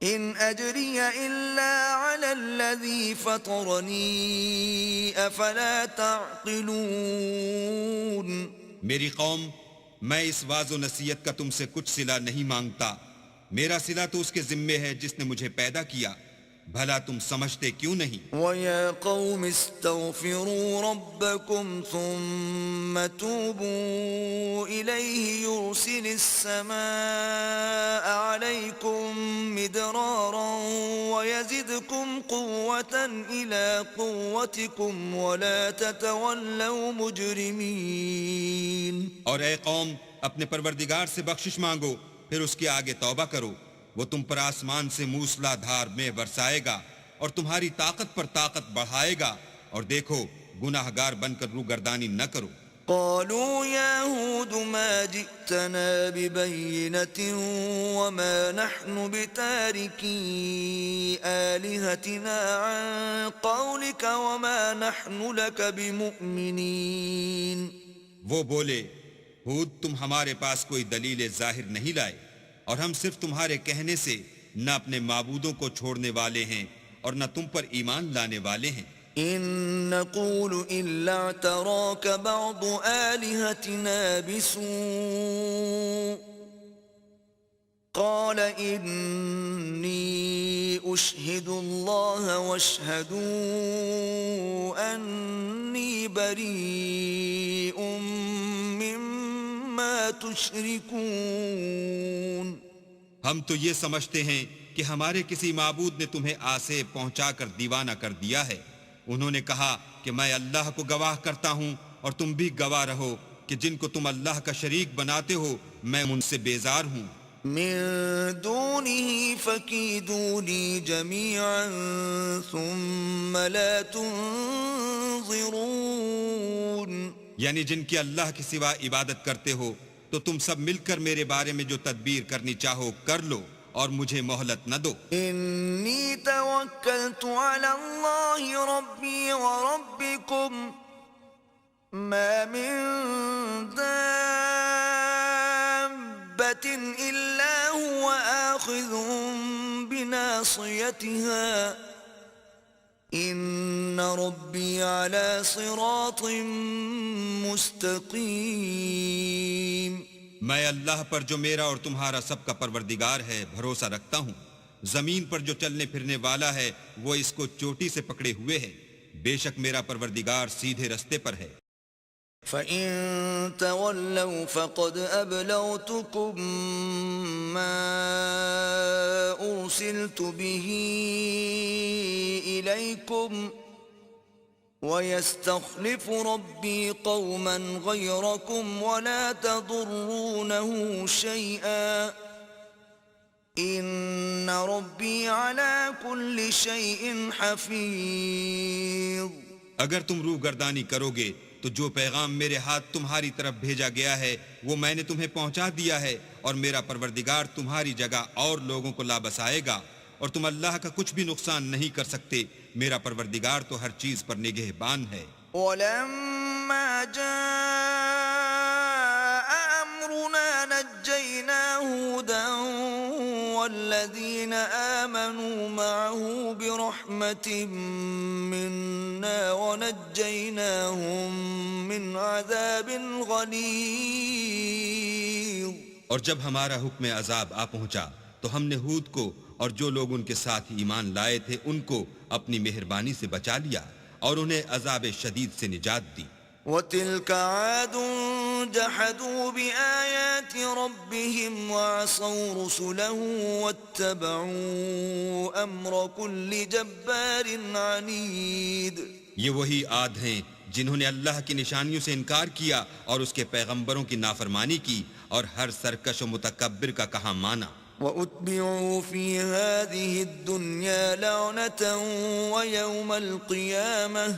ان اجری الا علی الذی فطرنی افلا تعقلون۔ میری قوم، میں اس واعظ و نصیحت کا تم سے کچھ صلہ نہیں مانگتا، میرا صلہ تو اس کے ذمے ہے جس نے مجھے پیدا کیا، بھلا تم سمجھتے کیوں نہیں؟ وَيَا قَوْمِ اسْتَغْفِرُوا رَبَّكُمْ ثُمَّ تُوبُوا إِلَيْهِ يُرْسِلِ السَّمَاءَ عَلَيْكُمْ مِدْرَارًا وَيَزِدْكُمْ قُوَّةً إِلَى قُوَّتِكُمْ وَلَا تَتَوَلَّوْا مُجْرِمِينَ۔ اور اے قوم، اپنے پروردگار سے بخشش مانگو، پھر اس کے آگے توبہ کرو، وہ تم پر آسمان سے موسلا دھار میں برسائے گا اور تمہاری طاقت پر طاقت بڑھائے گا، اور دیکھو گناہ گار بن کر روگردانی نہ کرو۔ قالوا يا هود ما جئتنا ببينة وما نحن بتاركي آلهتنا عن قولك وما نحن لك بمؤمنين۔ وہ بولے، ہود تم ہمارے پاس کوئی دلیل ظاہر نہیں لائے، اور ہم صرف تمہارے کہنے سے نہ اپنے معبودوں کو چھوڑنے والے ہیں اور نہ تم پر ایمان لانے والے ہیں۔ إن نقول إلا اعتراك بعض آلهتنا بسوء قال إني أشهد الله واشهدوا أني بريء مما تشركون۔ ہم تو یہ سمجھتے ہیں کہ ہمارے کسی معبود نے تمہیں آسے پہنچا کر دیوانہ کر دیا ہے۔ انہوں نے کہا کہ میں اللہ کو گواہ کرتا ہوں اور تم بھی گواہ رہو کہ جن کو تم اللہ کا شریک بناتے ہو میں ان سے بیزار ہوں۔ من دونه فكيدوني جميعا ثم لا تنظرون۔ یعنی جن کی اللہ کے سوا عبادت کرتے ہو تو تم سب مل کر میرے بارے میں جو تدبیر کرنی چاہو کر لو اور مجھے مہلت نہ دو۔ انی توکلت علی اللہ ربی وربکم ما من دابۃ الا هو آخذ بناصیتها ان ربی علی صراط مستقیم۔ میں اللہ پر جو میرا اور تمہارا سب کا پروردگار ہے بھروسہ رکھتا ہوں، زمین پر جو چلنے پھرنے والا ہے وہ اس کو چوٹی سے پکڑے ہوئے ہے، بے شک میرا پروردگار سیدھے رستے پر ہے۔ فَإِن تَوَلَّوْا فَقَدْ أَبْلَغْتُكُم مَّا أُرْسِلْتُ بِهِ إِلَيْكُمْ وَيَسْتَخْلِفُ رَبِّي قَوْمًا غَيْرَكُمْ وَلَا تَضُرُّونَهُ شَيْئًا إِنَّ رَبِّي عَلَى كُلِّ شَيْءٍ حَفِيظٌ۔ اگر تم روگردانی کرو گے تو جو پیغام میرے ہاتھ تمہاری طرف بھیجا گیا ہے وہ میں نے تمہیں پہنچا دیا ہے، اور میرا پروردگار تمہاری جگہ اور لوگوں کو لا بسائے گا، اور تم اللہ کا کچھ بھی نقصان نہیں کر سکتے، میرا پروردگار تو ہر چیز پر نگہبان ہے۔ وَلَمَّا جَاءَ أَمْرُنَا نَجَّيْنَا هُودًا وَالَّذِينَ آمَنُوا مَعَهُ بِرَحْمَةٍ مِّنَّا وَنَجَّيْنَاهُم مِّنْ عَذَابٍ غَلِيظٍ۔ اور جب ہمارا حکم عذاب آ پہنچا تو ہم نے ہود کو اور جو لوگ ان کے ساتھ ایمان لائے تھے ان کو اپنی مہربانی سے بچا لیا اور انہیں عذاب شدید سے نجات دی۔ وَتِلْكَ عَادٌ جَحَدُوا بِآيَاتِ رَبِّهِمْ وَعَصَوْا رُسُلَهُ وَاتَّبَعُوا أَمْرَ كُلِّ جَبَّارٍ عَنِيدٍ۔ یہ وہی عاد ہیں جنہوں نے اللہ کی نشانیوں سے انکار کیا اور اس کے پیغمبروں کی نافرمانی کی اور ہر سرکش و متکبر کا کہا مانا۔ وَأُتْبِعُوا فِي هَذِهِ الدُّنْيَا لَعْنَةً وَيَوْمَ الْقِيَامَةِ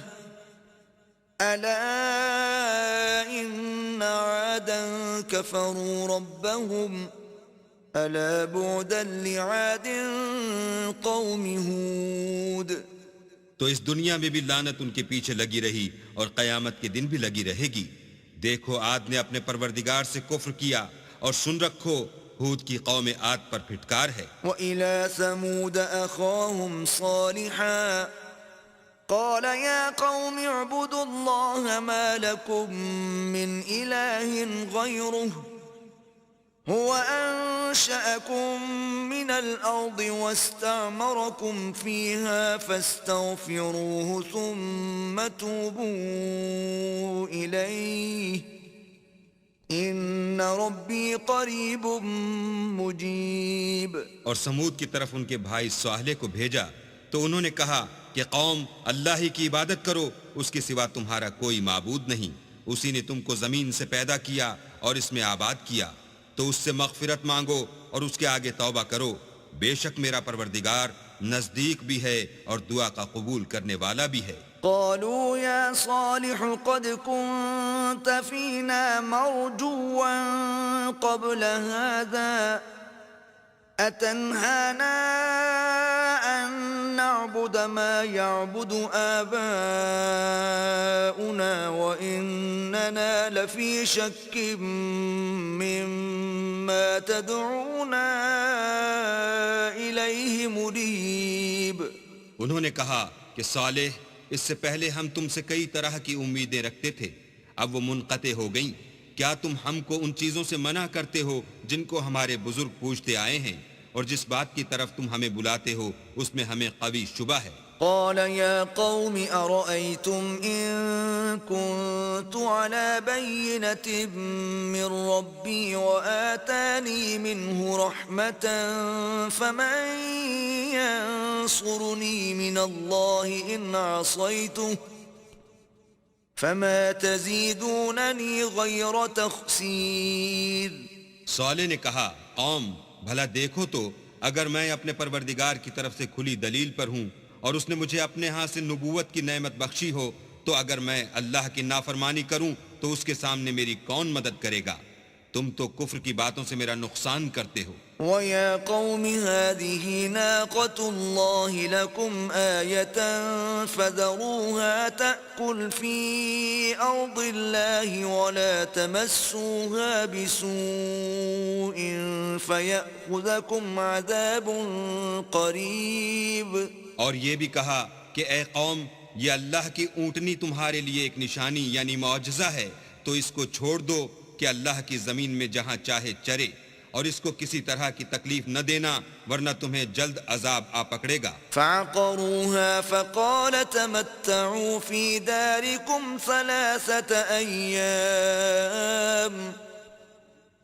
أَلَا إِنَّ عَادًا كَفَرُوا رَبَّهُمْ أَلَا بُعْدًا لِعَادٍ قَوْمِ هُودٍ۔ تو اس دنیا میں بھی لعنت ان کے پیچھے لگی رہی اور قیامت کے دن بھی لگی رہے گی۔ دیکھو عاد نے اپنے پروردگار سے کفر کیا، اور سن رکھو ہود کی قوم عاد پر پھٹکار ہے۔ وَإِلَى ثَمُودَ أَخَاهُمْ صَالِحًا قَالَ يَا قَوْمِ اعْبُدُوا اللَّهَ مَا لَكُم مِّنْ إِلَٰهٍ غَيْرُهُ هو أنشأكم من الأرض واستعمركم فيها فاستغفروه ثم توبوا إليه إن ربي قريب مجيب. اور سمود کی طرف ان کے بھائی صالح کو بھیجا تو انہوں نے کہا کہ قوم اللہ ہی کی عبادت کرو، اس کے سوا تمہارا کوئی معبود نہیں، اسی نے تم کو زمین سے پیدا کیا اور اس میں آباد کیا، تو اس سے مغفرت مانگو اور اس کے آگے توبہ کرو، بے شک میرا پروردگار نزدیک بھی ہے اور دعا کا قبول کرنے والا بھی ہے. قالوا يا صالح قد كنت فينا مرجوا قبل هذا أتنهانا أن نعبد ما يعبد آباؤنا وإننا لفي شك مما تدعونا إليه مريب. انہوں نے کہا کہ صالح اس سے پہلے ہم تم سے کئی طرح کی امیدیں رکھتے تھے، اب وہ منقطع ہو گئیں. کیا تم ہم کو ان چیزوں سے منع کرتے ہو جن کو ہمارے بزرگ پوچھتے آئے ہیں، اور جس بات کی طرف تم ہمیں بلاتے ہو اس میں ہمیں قوی شبہ ہے. قال يا قوم أرأيتم إن كنت على بينة من ربي وآتاني منه رحمة فمن ينصرني من الله إن عصيته فما تزيدونني غير تخسير. صالح نے کہا قوم بھلا دیکھو تو اگر میں اپنے پروردگار کی طرف سے کھلی دلیل پر ہوں اور اس نے مجھے اپنے ہاں سے نبوت کی نعمت بخشی ہو، تو اگر میں اللہ کی نافرمانی کروں تو اس کے سامنے میری کون مدد کرے گا؟ تم تو کفر کی باتوں سے میرا نقصان کرتے ہو. وَيَا قَوْمِ هَذِهِ نَاقَةُ اللَّهِ لَكُمْ آيَةً فَذَرُوهَا تَأْكُلْ فِي أَرْضِ اللَّهِ وَلَا تَمَسُّوهَا بِسُوءٍ فَيَأْخُذَكُمْ عَذَابٌ قَرِيبٌ. اور یہ بھی کہا کہ اے قوم، یہ اللہ کی اونٹنی تمہارے لیے ایک نشانی یعنی معجزہ ہے، تو اس کو چھوڑ دو کہ اللہ کی زمین میں جہاں چاہے چرے، اور اس کو کسی طرح کی تکلیف نہ دینا ورنہ تمہیں جلد عذاب آ پکڑے گا. فعقروها فقال تمتعوا في داركم 3 أيام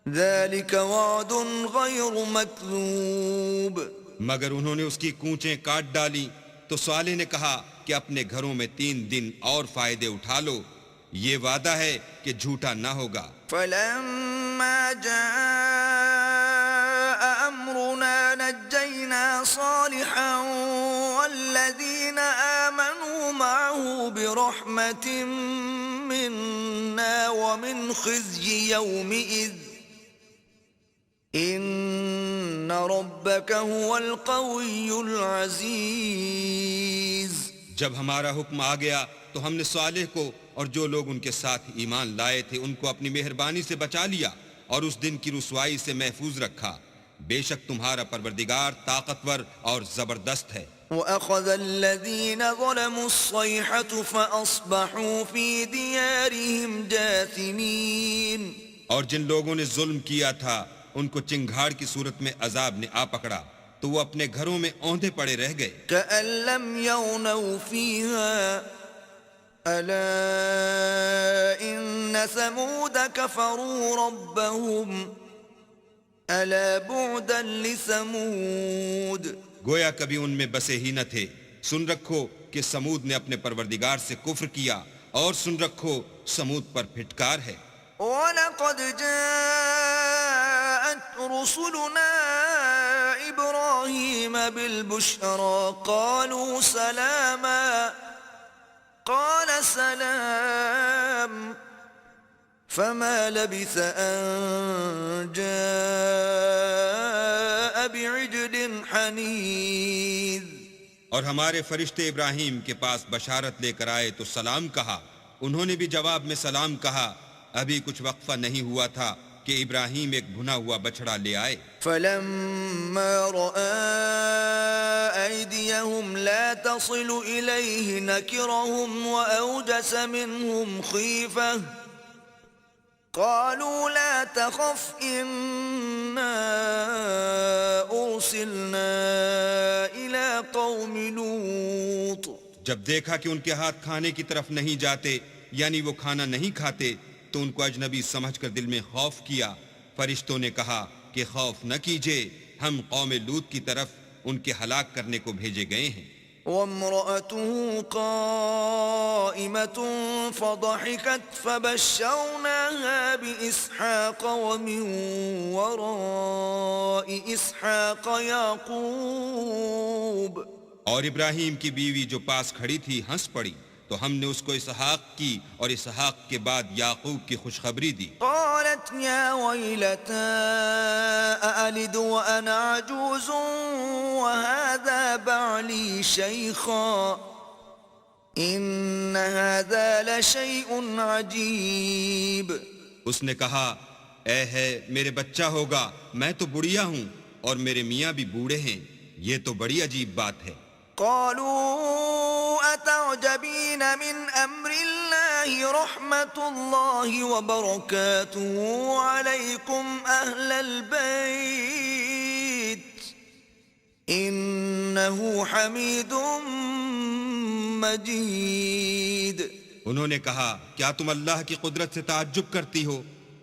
ذلك وعد غير مكذوب. مگر انہوں نے اس کی کونچیں کاٹ ڈالی تو صالح نے کہا کہ اپنے گھروں میں 3 دن اور فائدے اٹھا لو، یہ وعدہ ہے کہ جھوٹا نہ ہوگا. فلما جاء أمرنا نجينا صالحا والذين آمنوا معه برحمة منا ومن خزي يومئذ إن ربك هو القوي العزيز. جب ہمارا حکم آ گیا تو ہم نے صالح کو اور جو لوگ ان کے ساتھ ایمان لائے تھے ان کو اپنی مہربانی سے بچا لیا اور اس دن کی رسوائی سے محفوظ رکھا. بے شک تمہارا پروردگار طاقتور اور زبردست ہے. وَأَخَذَ الَّذِينَ ظَلَمُوا الصَّيْحَةُ فَأَصْبَحُوا فِي دِيَارِهِمْ جَاثِمِينَ. اور جن لوگوں نے ظلم کیا تھا ان کو چنگھاڑ کی صورت میں عذاب نے آ پکڑا تو وہ اپنے گھروں میں اوندھے پڑے رہ گئے. كَأَن لَّمْ يَغْنَوْا فِيهَا أَلَا إِنَّ ثَمُودَ كَفَرُوا رَبَّهُمْ أَلَا بُعْدًا لِثَمُودَ. گویا کبھی ان میں بسے ہی نہ تھے. سن رکھو کہ سمود نے اپنے پروردگار سے کفر کیا، اور سن رکھو سمود پر پھٹکار ہے. وَلَقَدْ جَاءَتْ رُسُلُنَا إِبْرَاهِيمَ بِالْبُشْرَى قَالُوا سَلَامًا قَالَ سَلَامٌ فَمَا لَبِثَ أَن جَاءَ بِعِجْلٍ حَنِيذٍ. اور ہمارے فرشتے ابراہیم کے پاس بشارت لے کر آئے تو سلام کہا. انہوں نے بھی جواب میں سلام کہا. ابھی کچھ وقفہ نہیں ہوا تھا کہ ابراہیم ایک بھنا ہوا بچڑا لے آئے. فَلَمَّا رَأَى أَيْدِيَهُمْ لَا تَصِلُ إِلَيْهِ نَكِرَهُمْ وَأَوْجَسَ مِنْهُمْ خِيفَةً قالوا لا تخف إنا أرسلنا إلى قوم لوط جب دیکھا کہ ان کے ہاتھ کھانے کی طرف نہیں جاتے یعنی وہ کھانا نہیں کھاتے تو ان کو اجنبی سمجھ کر دل میں خوف کیا. فرشتوں نے کہا کہ خوف نہ کیجئے، ہم قوم لوط کی طرف ان کے ہلاک کرنے کو بھیجے گئے ہیں. وامرأته قائمة فضحكت فبشرناها بإسحاق ومن وراء إسحاق يعقوب. اور ابراہیم کی بیوی جو پاس کھڑی تھی ہنس پڑی تو ہم نے اس کو اسحاق کی اور اسحاق کے بعد یعقوب کی خوشخبری دی. قالت يا ويلتى أألد وأنا عجوز وهذا بعلي شيخا إن هذا لشيء عجيب. اس نے کہا اے ہے میرے بچہ ہوگا، میں تو بڑھیا ہوں اور میرے میاں بھی بوڑھے ہیں، یہ تو بڑی عجیب بات ہے. قالوا أتعجبين من أمر الله رحمة الله وبركاته عليكم أهل البيت إنه حميد مجيد. انہوں نے کہا کیا تم اللہ کی قدرت سے تعجب کرتی ہو؟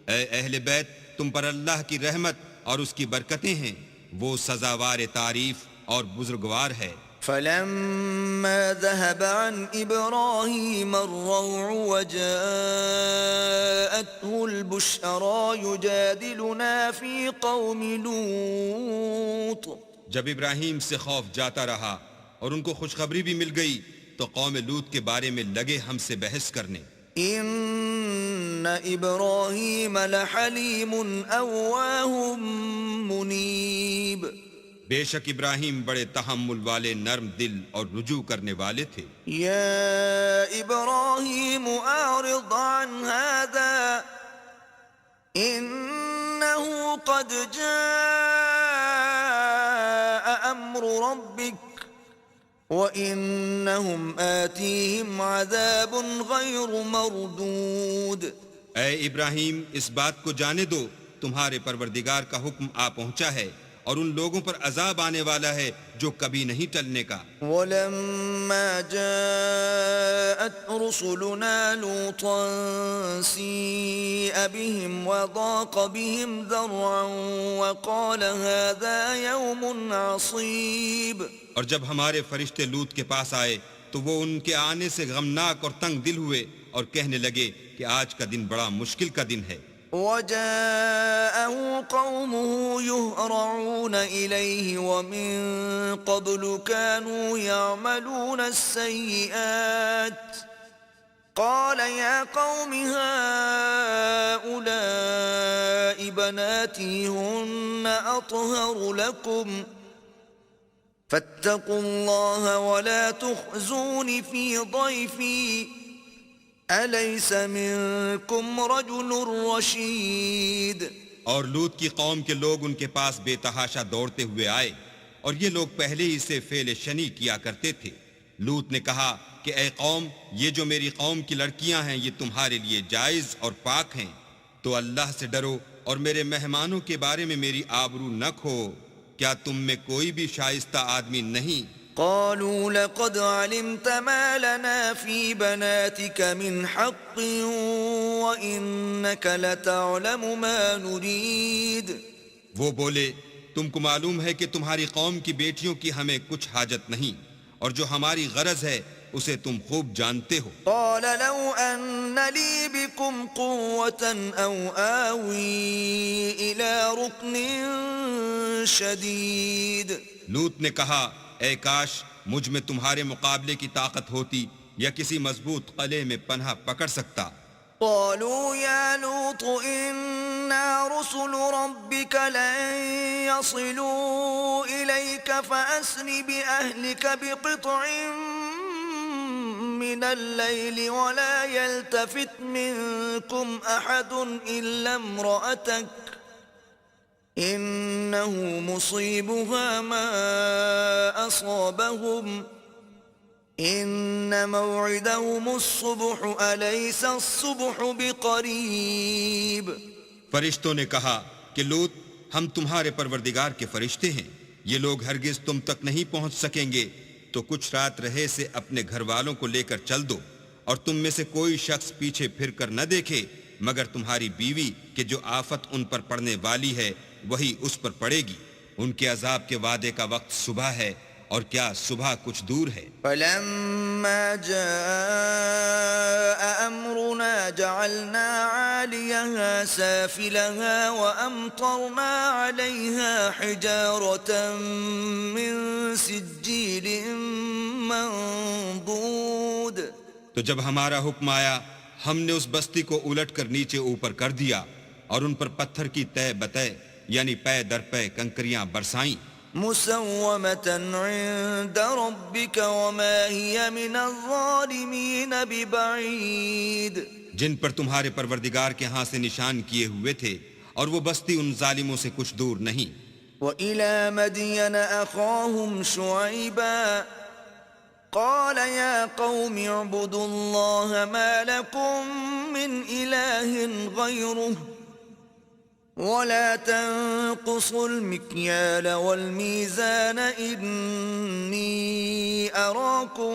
اے اہل بیت، تم پر اللہ کی رحمت اور اس کی برکتیں ہیں، وہ سزاوار تعریف اور بزرگوار ہے. فلما ذهب عن إبراهيم الروع وجاءته البشرى يجادلنا في قوم لوط. جب ابراہیم سے خوف جاتا رہا اور ان کو خوشخبری بھی مل گئی تو قوم لوط کے بارے میں لگے ہم سے بحث کرنے. إن إبراهيم لحليم أواه منيب. بے شک ابراہیم بڑے تحمل والے، نرم دل اور رجوع کرنے والے تھے. يا إبراهيم أعرض عن هذا إنه قد جاء أمر ربك وَإِنَّهُمْ آتِيهِمْ عَذَابٌ غَيْرُ مَرْدُودٍ. اے ابراہیم اس بات کو جانے دو تمہارے پروردگار کا حکم آ پہنچا ہے اور ان لوگوں پر عذاب آنے والا ہے جو کبھی نہیں ٹلنے کا. وَلَمَّا جَاءَتْ رُسُلُنَا لُوطًا سِيءَ بِهِمْ وَضَاقَ بِهِمْ ذَرْعًا وَقَالَ هَذَا يَوْمٌ عَصِيبٌ. اور جب ہمارے فرشتے لوط کے پاس آئے تو وہ ان کے آنے سے غمناک اور تنگ دل ہوئے اور کہنے لگے کہ آج کا دن بڑا مشکل کا دن ہے. وَجَاءَهُ قَوْمُهُ يُهْرَعُونَ إِلَيْهِ وَمِن قَبْلُ كَانُوا يَعْمَلُونَ السَّيِّئَاتِ قَالَ يَا قَوْمِ هَؤُلَاءِ بَنَاتِي هُنَّ أَطْهَرُ لَكُمْ فَاتَّقُوا اللَّهَ وَلَا تُخْزُونِ فِي ضَيْفِي أَلَيْسَ مِنكُمْ رَجُلٌ رَشِيدٌ. اور لوط کی قوم کے لوگ ان کے پاس بے تحاشا دوڑتے ہوئے آئے اور یہ لوگ پہلے ہی سے فعل شنی کیا کرتے تھے. لوط نے کہا کہ اے قوم، یہ جو میری قوم کی لڑکیاں ہیں یہ تمہارے لیے جائز اور پاک ہیں، تو اللہ سے ڈرو اور میرے مہمانوں کے بارے میں میری آبرو نہ کھو. کیا تم میں کوئی بھی شائستہ آدمی نہیں؟ قالوا لقد علمت ما لنا في بناتك من حق وإنك لتعلم ما نريد. وہ بولے تم کو معلوم ہے کہ تمہاری قوم کی بیٹیوں کی ہمیں کچھ حاجت نہیں اور جو ہماری غرض ہے اسے تم خوب جانتے ہو. قال لو أن لي بكم قوة أو آوي إلى ركن شديد. لوط نے کہا اے کاش مجھ میں تمہارے مقابلے کی طاقت ہوتی یا کسی مضبوط قلعے میں پناہ پکڑ سکتا. قالوا يا لوط إنا رسل ربك لن يصلوا إليك فأسر بأهلك بقطع من الليل ولا يلتفت منكم أحد إلا امرأتك إنه مصيبها ما أصابهم إن موعدهم الصبح أليس الصبح بقريب. فرشتوں نے کہا کہ لوط ہم تمہارے پروردگار کے فرشتے ہیں، یہ لوگ ہرگز تم تک نہیں پہنچ سکیں گے، تو کچھ رات رہے سے اپنے گھر والوں کو لے کر چل دو، اور تم میں سے کوئی شخص پیچھے پھر کر نہ دیکھے مگر تمہاری بیوی کہ جو آفت ان پر پڑنے والی ہے وہی اس پر پڑے گی۔ ان کے عذاب کے وعدے کا وقت صبح ہے، اور کیا صبح کچھ دور ہے؟ فلما جاء أمرنا جعلنا عاليها سافلها وأمطرنا عليها حجارة من سجيل منضود. تو جب ہمارا حکم آیا ہم نے اس بستی کو الٹ کر نیچے اوپر کر دیا اور ان پر پتھر کی تہ بتہ یعنی پے در پے کنکریاں برسائیں، مسومة عند ربك وما هي من الظالمين ببعيد. جن پر تمہارے پروردگار کے ہاں سے نشان کیے ہوئے تھے، اور وہ بستی ان ظالموں سے کچھ دور نہیں۔ وإلى مدين أخاهم شعيبا قال يا قوم اعبدوا الله ما لكم من إله غيره ولا تنقصوا المكيال والميزان إني أراكم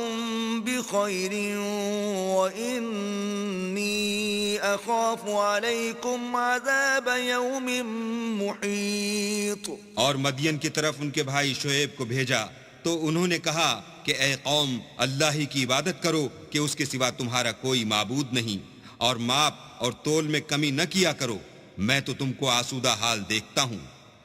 بخير وإني أخاف عليكم عذاب يوم محيط. اور مدین کی طرف ان کے بھائی شعیب کو بھیجا تو انہوں نے کہا کہ اے قوم اللہ ہی کی عبادت کرو کہ اس کے سوا تمہارا کوئی معبود نہیں، اور ماپ اور تول میں کمی نہ کیا کرو، میں تو تم کو آسودہ حال دیکھتا ہوں،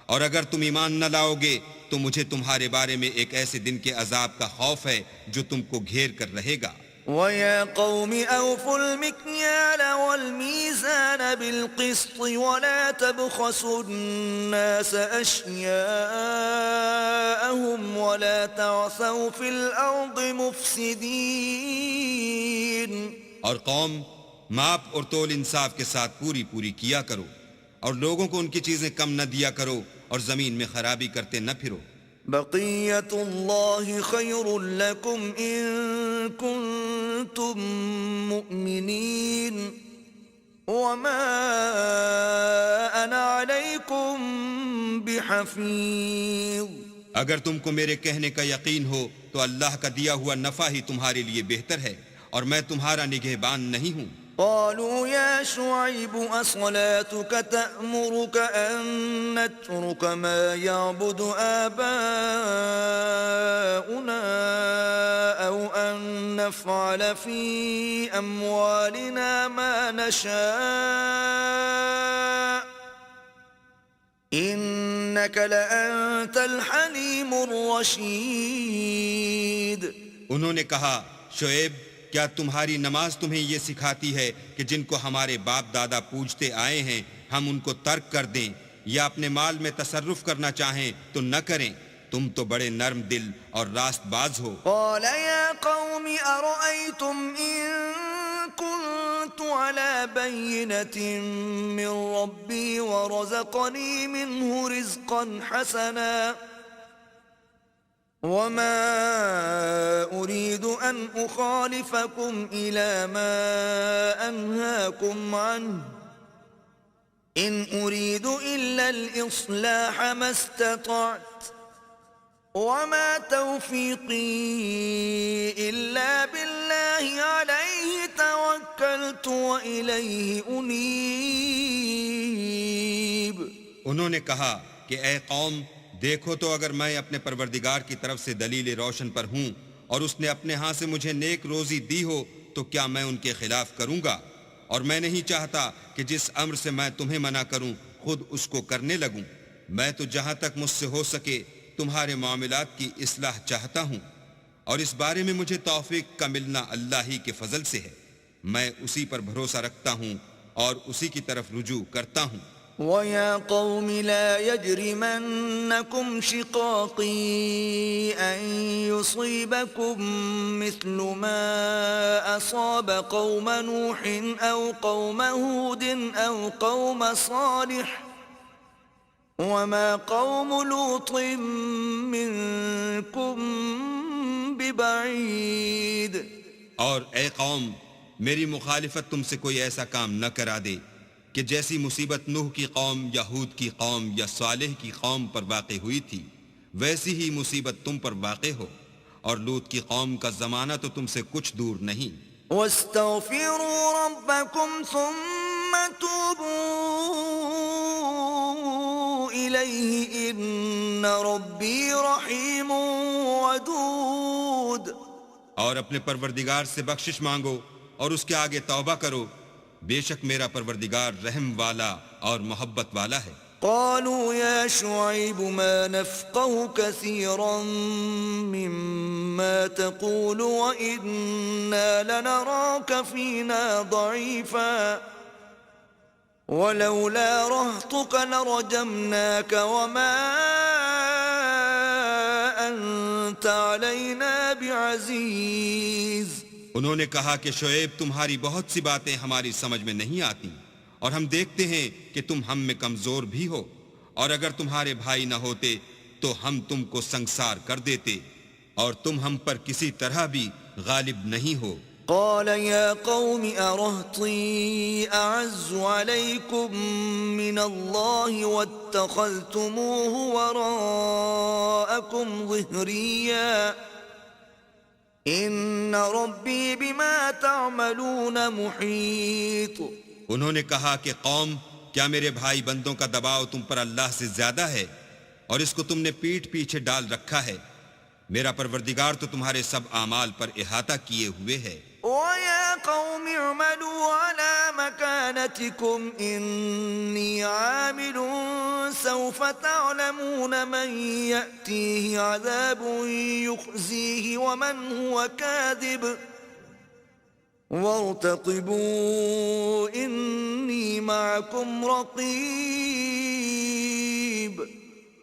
اور اگر تم ایمان نہ لاؤ گے تو مجھے تمہارے بارے میں ایک ایسے دن کے عذاب کا خوف ہے جو تم کو گھیر کر رہے گا۔ وَيَا قَوْمِ أَوْفُوا الْمِكْيَالَ وَالْمِيزَانَ بِالْقِسْطِ وَلَا تَبْخَسُوا النَّاسَ أَشْيَاءَهُمْ وَلَا تَعْثَوْا فِي الْأَرْضِ مُفْسِدِينَ. اور قوم ماپ اور تول انصاف کے ساتھ پوری پوری کیا کرو، اور لوگوں کو ان کی چیزیں کم نہ دیا کرو، اور زمین میں خرابی کرتے نہ پھرو۔ بقیت اللہ خیر لکم ان کنتم مؤمنین وما انا علیکم بحفیظ. اگر تم کو میرے کہنے کا یقین ہو تو اللہ کا دیا ہوا نفع ہی تمہارے لیے بہتر ہے، اور میں تمہارا نگہبان نہیں ہوں۔ قالوا يا شعيب أصلاتك تأمرك أن نترك ما يعبد آباؤنا أو أن نفعل في أموالنا ما نشاء إنك لأنت الحليم الرشيد. انہوں نے کہا شعیب کیا تمہاری نماز تمہیں یہ سکھاتی ہے کہ جن کو ہمارے باپ دادا پوجتے آئے ہیں ہم ان کو ترک کر دیں، یا اپنے مال میں تصرف کرنا چاہیں تو نہ کریں؟ تم تو بڑے نرم دل اور راست باز ہو۔ قال يا قوم أرأيتم إن كنت على بينة من ربي ورزقني منه رزقا حسنا وما أريد أن أخالفكم إلى ما أنهاكم عنه إن أريد إلا الإصلاح ما استطعت وما توفيقي إلا بالله عليه توكلت وإليه أنيب. انہوں نے کہا کہ اے قوم دیکھو تو اگر میں اپنے پروردگار کی طرف سے دلیل روشن پر ہوں اور اس نے اپنے ہاں سے مجھے نیک روزی دی ہو تو کیا میں ان کے خلاف کروں گا؟ اور میں نہیں چاہتا کہ جس امر سے میں تمہیں منع کروں خود اس کو کرنے لگوں۔ میں تو جہاں تک مجھ سے ہو سکے تمہارے معاملات کی اصلاح چاہتا ہوں، اور اس بارے میں مجھے توفیق کا ملنا اللہ ہی کے فضل سے ہے۔ میں اسی پر بھروسہ رکھتا ہوں اور اسی کی طرف رجوع کرتا ہوں۔ وَيَا قَوْمِ لَا يَجْرِمَنَّكُمْ شِقَاقِي أَن يُصِيبَكُم مِّثْلُ مَا أَصَابَ قَوْمَ نُوحٍ أَوْ قَوْمَ هُودٍ أَوْ قَوْمَ صَالِحٍ وَمَا قَوْمُ لُوطٍ مِّنكُم ببعيد. اور اے قوم، میری مخالفت تم سے کوئی ایسا کام نہ کرا دے کہ جیسی مصیبت نوح کی قوم یا ہود کی قوم یا صالح کی قوم پر واقع ہوئی تھی ویسی ہی مصیبت تم پر واقع ہو، اور لوط کی قوم کا زمانہ تو تم سے کچھ دور نہیں۔ واستغفروا ربكم ثم توبوا إليه إن ربي رحيم ودود. اور اپنے پروردگار سے بخشش مانگو اور اس کے آگے توبہ کرو، بے شک میرا پروردگار رحم والا اور محبت والا ہے۔ قالوا يا شعيب ما نفقه كثيرا مما تقول وإنا لنراك فينا ضعيفا ولولا رهطك لرجمناك وما أنت علينا بعزيز. انہوں نے کہا کہ شعیب، تمہاری بہت سی باتیں ہماری سمجھ میں نہیں آتی، اور ہم دیکھتے ہیں کہ تم ہم میں کمزور بھی ہو، اور اگر تمہارے بھائی نہ ہوتے تو ہم تم کو سنگسار کر دیتے، اور تم ہم پر کسی طرح بھی غالب نہیں ہو۔ قال يا قوم أرهطي أعز عليكم من الله واتخذتموه وراءكم ظهريا إن ربي بما تعملون محيط. انہوں نے کہا کہ قوم، کیا میرے بھائی بندوں کا دباؤ تم پر اللہ سے زیادہ ہے، اور اس کو تم نے پیٹھ پیچھے ڈال رکھا ہے؟ میرا پروردگار تو تمہارے سب اعمال پر احاطہ کیے ہوئے ہے۔ وَيَا قَوْمِ اعْمَلُوا عَلَى مَكَانَتِكُمْ إِنِّي عَامِلٌ سَوْفَ تَعْلَمُونَ مَنْ يَأْتِيهِ عَذَابٌ يُخْزِيهِ وَمَنْ هُوَ كَاذِبٌ وَارْتَقِبُوا إِنِّي مَعَكُمْ رَقِيبٌ.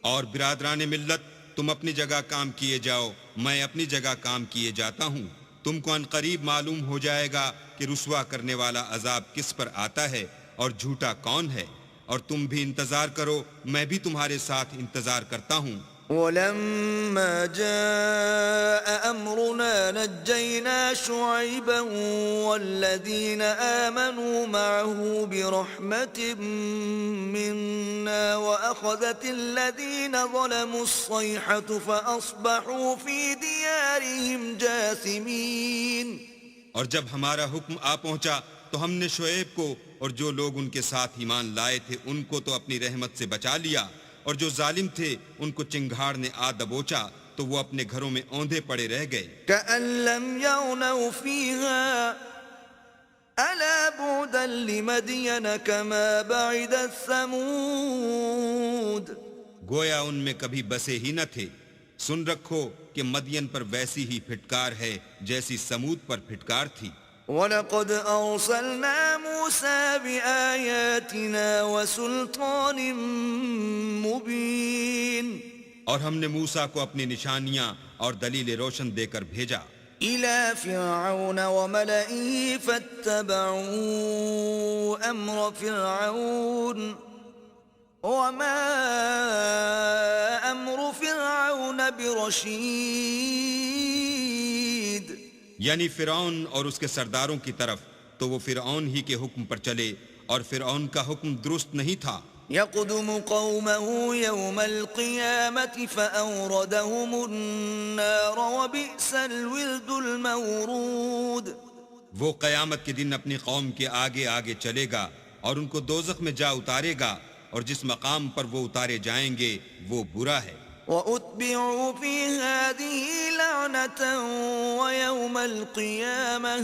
اور برادران ملت، تم اپنی جگہ کام کیے جاؤ، میں اپنی جگہ کام کیے جاتا ہوں۔ تم کو ان قریب معلوم ہو جائے گا کہ رسوا کرنے والا عذاب کس پر آتا ہے اور جھوٹا کون ہے، اور تم بھی انتظار کرو، میں بھی تمہارے ساتھ انتظار کرتا ہوں۔ ولما جاء أمرنا نجينا شعيبا والذين آمنوا معه برحمة منا وأخذت الذين ظلموا الصيحة فأصبحوا في ديارهم جاثمين. اور جب ہمارا حکم آ پہنچا تو ہم نے شعیب کو اور جو لوگ ان کے ساتھ ایمان لائے تھے ان کو تو اپنی رحمت سے بچا لیا، اور جو ظالم تھے ان کو چنگھاڑ نے آ دبوچا تو وہ اپنے گھروں میں اوندھے پڑے رہ گئے۔ كأن لم يغنوا فيها ألا بعدا لمدين كما بعدت ثمود. گویا ان میں کبھی بسے ہی نہ تھے۔ سن رکھو کہ مدین پر ویسی ہی پھٹکار ہے جیسی سمود پر پھٹکار تھی۔ وَلَقَدْ أَرْسَلْنَا مُوسَى بِآيَاتِنَا وَسُلْطَانٍ مُبِينٍ. اور ہم نے موسیٰ کو اپنی نشانیاں اور دلیل روشن دے کر بھیجا إِلَى فِرْعَوْنَ وَمَلَئِهِ فَاتَّبَعُوا أَمْرَ فِرْعَوْنَ وَمَا أَمْرُ فِرْعَوْنَ بِرَشِيدٍ. یعنی فرعون اور اس کے سرداروں کی طرف، تو وہ فرعون ہی کے حکم پر چلے، اور فرعون کا حکم درست نہیں تھا۔ يقدم قومه يوم القيامة فأوردهم النار وبئس الورد المورود. وہ قیامت کے دن اپنی قوم کے آگے آگے چلے گا اور ان کو دوزخ میں جا اتارے گا، اور جس مقام پر وہ اتارے جائیں گے وہ برا ہے۔ وَأُتْبِعُوا فِي هَذِهِ لَعْنَةً وَيَوْمَ الْقِيَامَةِ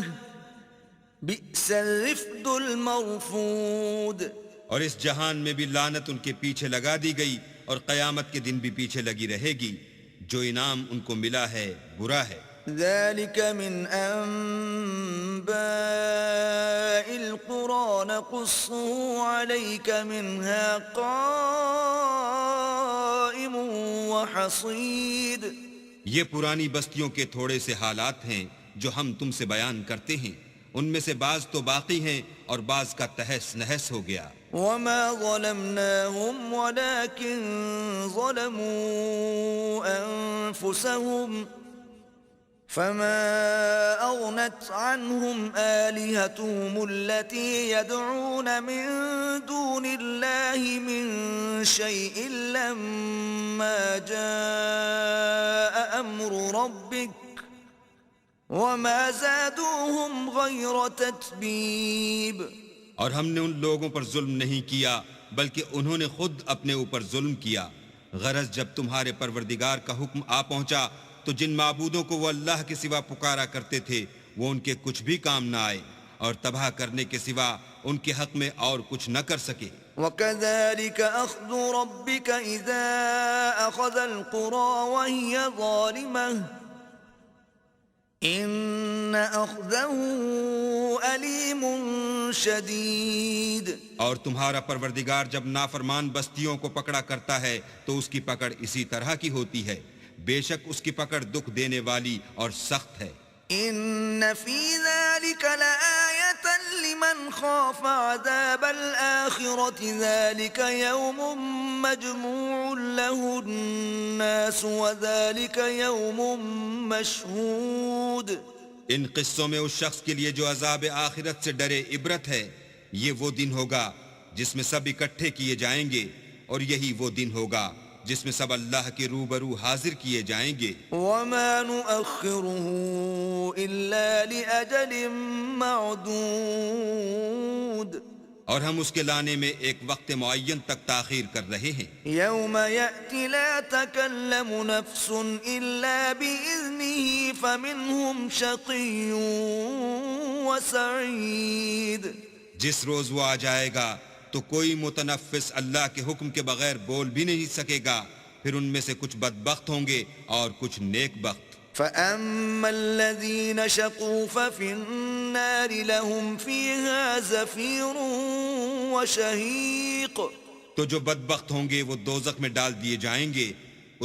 بِئْسَ الرِّفْدُ الْمَرْفُودُ. اور اس جہان میں بھی لعنت ان کے پیچھے لگا دی گئی، اور قیامت کے دن بھی پیچھے لگی رہے گی۔ جو انعام ان کو ملا ہے برا ہے۔ ذَلِكَ مِنْ أَنْبَاءِ الْقُرَى نَقُصُّهُ عَلَيْكَ مِنْهَا قَائِمٌ وَحَصِيدٌ. یہ پرانی بستیوں کے تھوڑے سے حالات ہیں جو ہم تم سے بیان کرتے ہیں، ان میں سے بعض تو باقی ہیں اور بعض کا تہس نہس ہو گیا۔ وَمَا ظَلَمْنَاهُمْ وَلَكِنْ ظَلَمُوا أَنفُسَهُمْ فما أغنت عنهم آلهتهم التي يدعون من دون الله من شيء لما جاء أمر ربك وما زادوهم غير تتبيب. اور ہم نے ان لوگوں پر ظلم نہیں کیا بلکہ انہوں نے خود اپنے اوپر ظلم کیا. غرض جب تمہارے پروردگار کا حکم آ پہنچا تو جن معبودوں کو وہ اللہ کے سوا پکارا کرتے تھے وہ ان کے کچھ بھی کام نہ آئے اور تباہ کرنے کے سوا ان کے حق میں اور کچھ نہ کر سکے. وَكَذَلِكَ أَخْذُ رَبِّكَ إِذَا أَخَذَ الْقُرَى وَهِيَ ظَالِمَةٌ إِنَّ أَخْذَهُ أَلِيمٌ شَدِيدٌ. اور تمہارا پروردگار جب نافرمان بستیوں کو پکڑا کرتا ہے تو اس کی پکڑ اسی طرح کی ہوتی ہے. بے شک اس کی پکڑ دکھ دینے والی اور سخت ہے. إِنَّ فِي ذَلِكَ لَآيَةً لِمَنْ خَافَ عَذَابَ الْآخِرَةِ ذَلِكَ يَوْمٌ مَجْمُوعٌ لَهُ النَّاسُ وَذَلِكَ يَوْمٌ مَشْهُودٌ. ان قصوں میں اس شخص کے لیے جو عذاب آخرت سے ڈرے عبرت ہے. یہ وہ دن ہوگا جس میں سب اکٹھے کیے جائیں گے اور یہی وہ دن ہوگا جس میں سب اللہ کے روبرو حاضر کیے جائیں گے. وَمَا نُؤَخِّرُهُ إِلَّا لِأَجَلٍ مَّعْدُودٍ. اور ہم اس کے لانے میں ایک وقت معین تک تاخیر کر رہے ہیں. يَوْمَ يَأْتِ لَا تَكَلَّمُ نَفْسٌ إِلَّا بِإِذْنِهِ فَمِنْهُمْ شَقِيٌّ وَسَعِيدٌ. جس روز وہ آ جائے گا تو کوئی متنفس اللہ کے حکم کے بغیر بول بھی نہیں سکے گا. پھر ان میں سے کچھ بدبخت ہوں گے اور کچھ نیک بخت. فَأَمَّا الَّذِينَ شَقُوا فَفِي النَّارِ لَهُمْ فِيهَا زَفِيرٌ وَشَهِيقٌ. تو جو بدبخت ہوں گے وہ دوزخ میں ڈال دیے جائیں گے.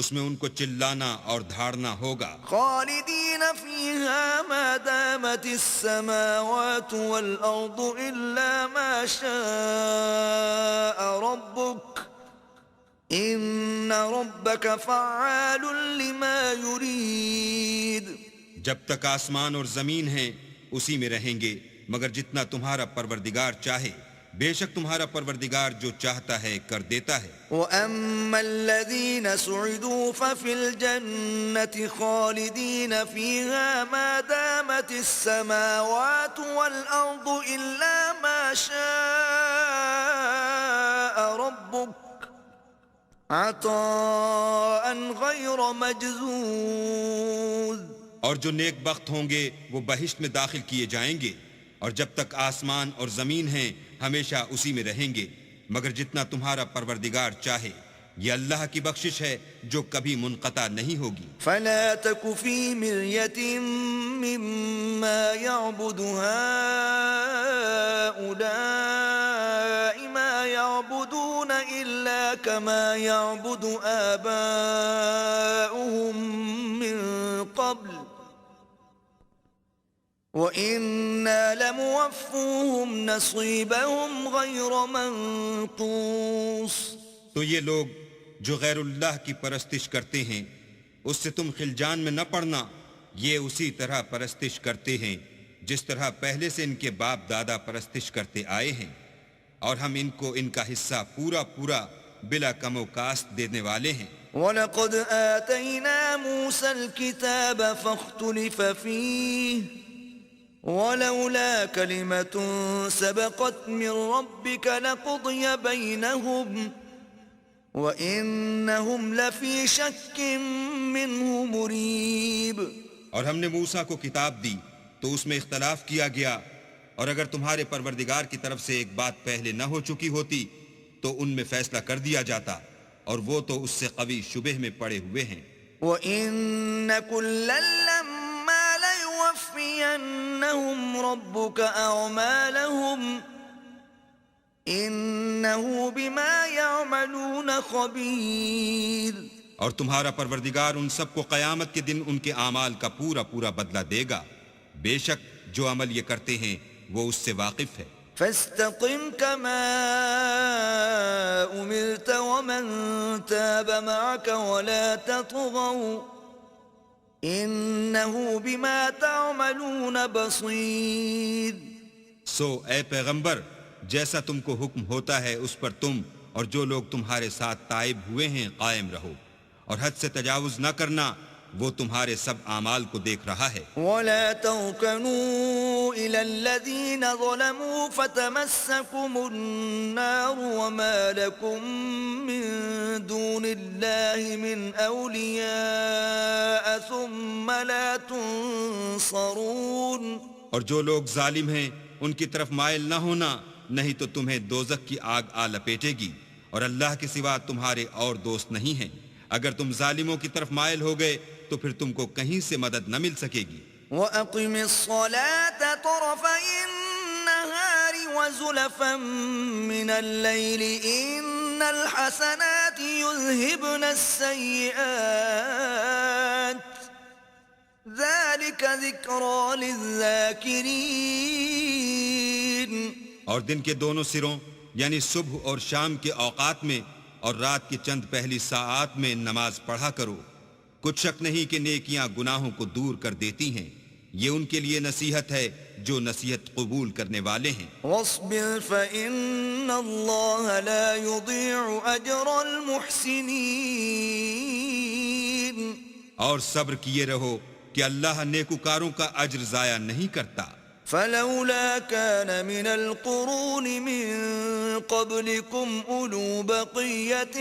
اس میں ان کو چلانا اور دھاڑنا ہوگا. خالدین فیہا ما دامت السماوات والارض الا ما شاء ربک ان ربک فعال لما یرید. جب تک آسمان اور زمین ہیں اسی میں رہیں گے مگر جتنا تمہارا پروردگار چاہے. بے شک تمہارا پروردگار جو چاہتا ہے کر دیتا ہے. وَأَمَّا الَّذِينَ سُعِدُوا فَفِي الْجَنَّةِ خَالِدِينَ فِيهَا مَا دَامَتِ السَّمَاوَاتُ وَالْأَرْضُ إِلَّا مَا شَاءَ رَبُّكَ عَطَاءً غَيْرَ مَجْذُوذٍ. اور جو نیک بخت ہوں گے وہ بہشت میں داخل کیے جائیں گے اور جب تک آسمان اور زمین ہیں ہمیشہ اسی میں رہیں گے مگر جتنا تمہارا پروردگار چاہے. یہ اللہ کی بخشش ہے جو کبھی منقطع نہیں ہوگی. فلا تك في مرية مما يعبد هؤلاء ما يعبدون إلا كما يعبد آباؤهم من قبل وَإِنَّا لَمُوَفُّوهُمْ نَصِيبَهُمْ غَيْرَ مَنْقُوصٍ. تو یہ لوگ جو غیر اللہ کی پرستش کرتے ہیں اس سے تم خلجان میں نہ پڑنا. یہ اسی طرح پرستش کرتے ہیں جس طرح پہلے سے ان کے باپ دادا پرستش کرتے آئے ہیں اور ہم ان کو ان کا حصہ پورا پورا بلا کم و کاست دینے والے ہیں. وَلَقَدْ آتَيْنَا مُوسَى الْكِتَابَ فَاخْتُلِفَ فِيهِ وَلَوْلَا كَلِمَةٌ سَبَقَتْ مِنْ رَبِّكَ لَقُضِيَ بَيْنَهُمْ وَإِنَّهُمْ لَفِي شَكٍّ مِّنْهُ مُرِيبٍ. اور ہم نے موسیٰ کو کتاب دی تو اس میں اختلاف کیا گیا اور اگر تمہارے پروردگار کی طرف سے ایک بات پہلے نہ ہو چکی ہوتی تو ان میں فیصلہ کر دیا جاتا اور وہ تو اس سے قوی شبہ میں پڑے ہوئے ہیں. وَإِنَّ كُلًّا لَمَّا لَيُوَفِّيَنَّهُمْ رَبُّكَ أَعْمَالَهُمْ إِنَّهُ بِمَا يَعْمَلُونَ خَبِيرٌ. اور تمہارا پروردگار ان سب کو قیامت کے دن ان کے اعمال کا پورا پورا بدلہ دے گا. بے شک جو عمل یہ کرتے ہیں وہ اس سے واقف ہے. فَاسْتَقِمْ كَمَا أُمِرْتَ وَمَنْ تَابَ مَعَكَ وَلَا تَطْغَوْا إنه بما تعملون بصير. سو اے پیغمبر، جیسا تم کو حکم ہوتا ہے اس پر تم اور جو لوگ تمہارے ساتھ تائب ہوئے ہیں قائم رہو، اور حد سے تجاوز نہ کرنا، وہ تمہارے سب اعمال کو دیکھ رہا ہے. ولا تركنوا إلى الذين ظلموا فتمسكم النار وما لكم من دون الله من أولياء ثم لا تنصرون. اور جو لوگ ظالم ہیں ان کی طرف مائل نہ ہونا، نہیں تو تمہیں دوزخ کی آگ آ لپیٹے گی، اور اللہ کے سوا تمہارے اور دوست نہیں ہیں. اگر تم ظالموں کی طرف مائل ہو گئے تو پھر تم کو کہیں سے مدد نہ مل سکے گی. وَأَقِمِ الصَّلَاةَ طَرَفَيِ النَّهَارِ وَزُلَفًا مِّنَ اللَّيْلِ إِنَّ الْحَسَنَاتِ يُذْهِبْنَ السَّيِّئَاتِ ذَلِكَ ذِكْرَى لِلذَّاكِرِينَ. اور دن کے دونوں سروں یعنی صبح اور شام کے اوقات میں اور رات کی چند پہلی ساعات میں نماز پڑھا کرو. کچھ شک نہیں کہ نیکیاں گناہوں کو دور کر دیتی ہیں. یہ ان کے لیے نصیحت ہے جو نصیحت قبول کرنے والے ہیں. وَاصْبِرْ فَإِنَّ اللَّهَ لَا يُضِيعُ أَجْرَ الْمُحْسِنِينَ. اور صبر کیے رہو کہ اللہ نیکوکاروں کا اجر ضائع نہیں کرتا. فلولا كان من القرون من قبلكم أولو بقية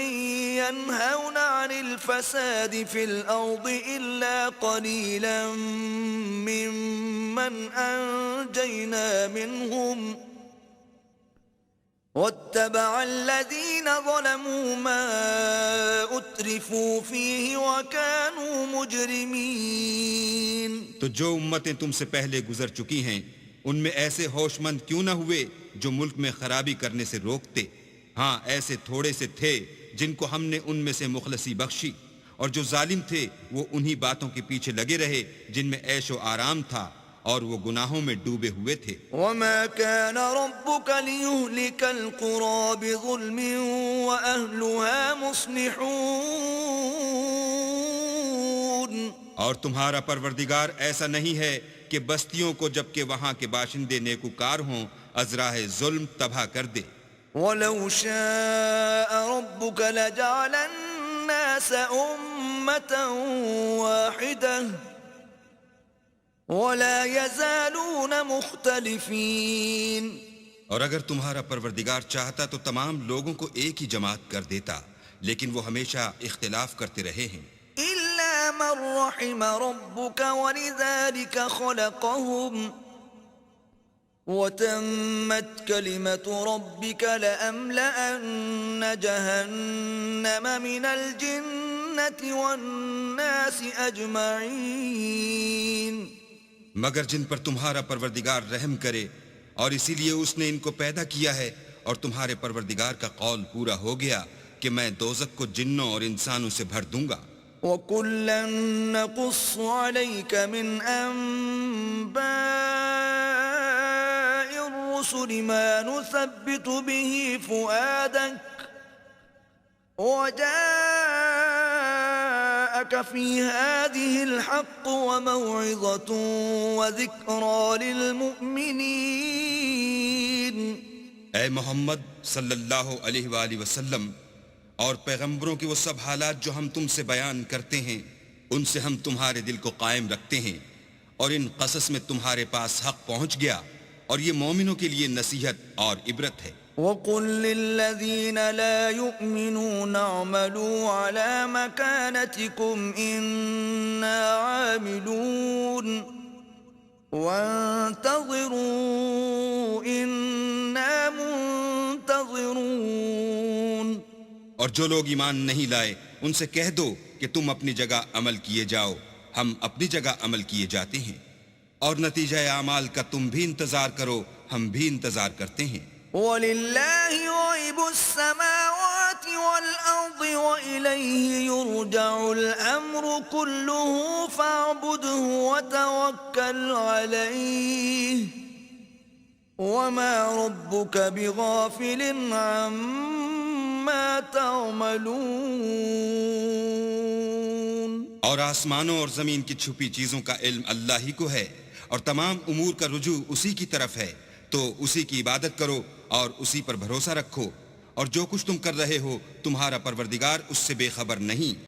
ينهون عن الفساد في الأرض إلا قليلا ممن أنجينا منهم واتبع الذين ظلموا ما أترفوا فيه وكانوا مجرمين. تو جو امتیں تم سے پہلے گزر چکی ہیں ان میں ایسے ہوش مند کیوں نہ ہوئے جو ملک میں خرابی کرنے سے روکتے؟ ہاں ایسے تھوڑے سے تھے جن کو ہم نے ان میں سے مخلصی بخشی، اور جو ظالم تھے وہ انہی باتوں کے پیچھے لگے رہے جن میں عیش و آرام تھا اور وہ گناہوں میں ڈوبے ہوئے تھے. وما كان ربك ليهلك القرى بظلم وأهلها مصلحون. اور تمہارا پروردگار ایسا نہیں ہے کہ بستیوں کو جبکہ وہاں کے باشندے نیکوکار ہوں ازراہ ظلم تباہ کر دے. ولو شاء ربك لجعل الناس أمة واحدة ولا يزالون مختلفين. اور اگر تمہارا پروردگار چاہتا تو تمام لوگوں کو ایک ہی جماعت کر دیتا، لیکن وہ ہمیشہ اختلاف کرتے رہے ہیں. إلا من رحم ربك ولذلك خلقهم وتمت كلمة ربك لأملأن جهنم من الجنة والناس أجمعين. مگر جن پر تمہارا پروردگار رحم کرے، اور اسی لیے اس نے ان کو پیدا کیا ہے، اور تمہارے پروردگار کا قول پورا ہو گیا کہ میں دوزخ کو جنوں اور انسانوں سے بھر دوں گا. وَكُلًّا نَّقُصُّ عَلَيْكَ مِنْ أَنبَاءِ الرُّسُلِ مَا نُثَبِّتُ بِهِ فُؤَادَكَ وَجَاءَكَ فِي هَٰذِهِ الْحَقُّ وَمَوْعِظَةٌ وَذِكْرَىٰ لِلْمُؤْمِنِينَ. اے محمد صلی اللہ علیہ وآلہ وسلم، اور پیغمبروں کے وہ سب حالات جو ہم تم سے بیان کرتے ہیں ان سے ہم تمہارے دل کو قائم رکھتے ہیں، اور ان قصص میں تمہارے پاس حق پہنچ گیا، اور یہ مومنوں کے لیے نصیحت اور عبرت ہے. وَقُل لِّلَّذِينَ لَا يُؤْمِنُونَ اعْمَلُوا عَلَىٰ مَكَانَتِكُمْ إِنَّا عَامِلُونَ وَانتَظِرُوا إِنَّا مُنتَظِرُونَ. اور جو لوگ ایمان نہیں لائے ان سے کہہ دو کہ تم اپنی جگہ عمل کیے جاؤ، ہم اپنی جگہ عمل کیے جاتے ہیں، اور نتیجہ اعمال کا تم بھی انتظار کرو، ہم بھی انتظار کرتے ہیں. وَلِلَّهِ غَيْبُ السَّمَاوَاتِ وَالْأَرْضِ وَإِلَيْهِ يُرْجَعُ الْأَمْرُ كُلُّهُ فَاعْبُدْهُ وَتَوَكَّلْ عَلَيْهِ وَمَا رَبُّكَ بِغَافِلٍ عَمَّا تَعْمَلُونَ. اور آسمانوں اور زمین کی چھپی چیزوں کا علم اللہ ہی کو ہے، اور تمام امور کا رجوع اسی کی طرف ہے، تو اسی کی عبادت کرو اور اسی پر بھروسہ رکھو، اور جو کچھ تم کر رہے ہو تمہارا پروردگار اس سے بے خبر نہیں۔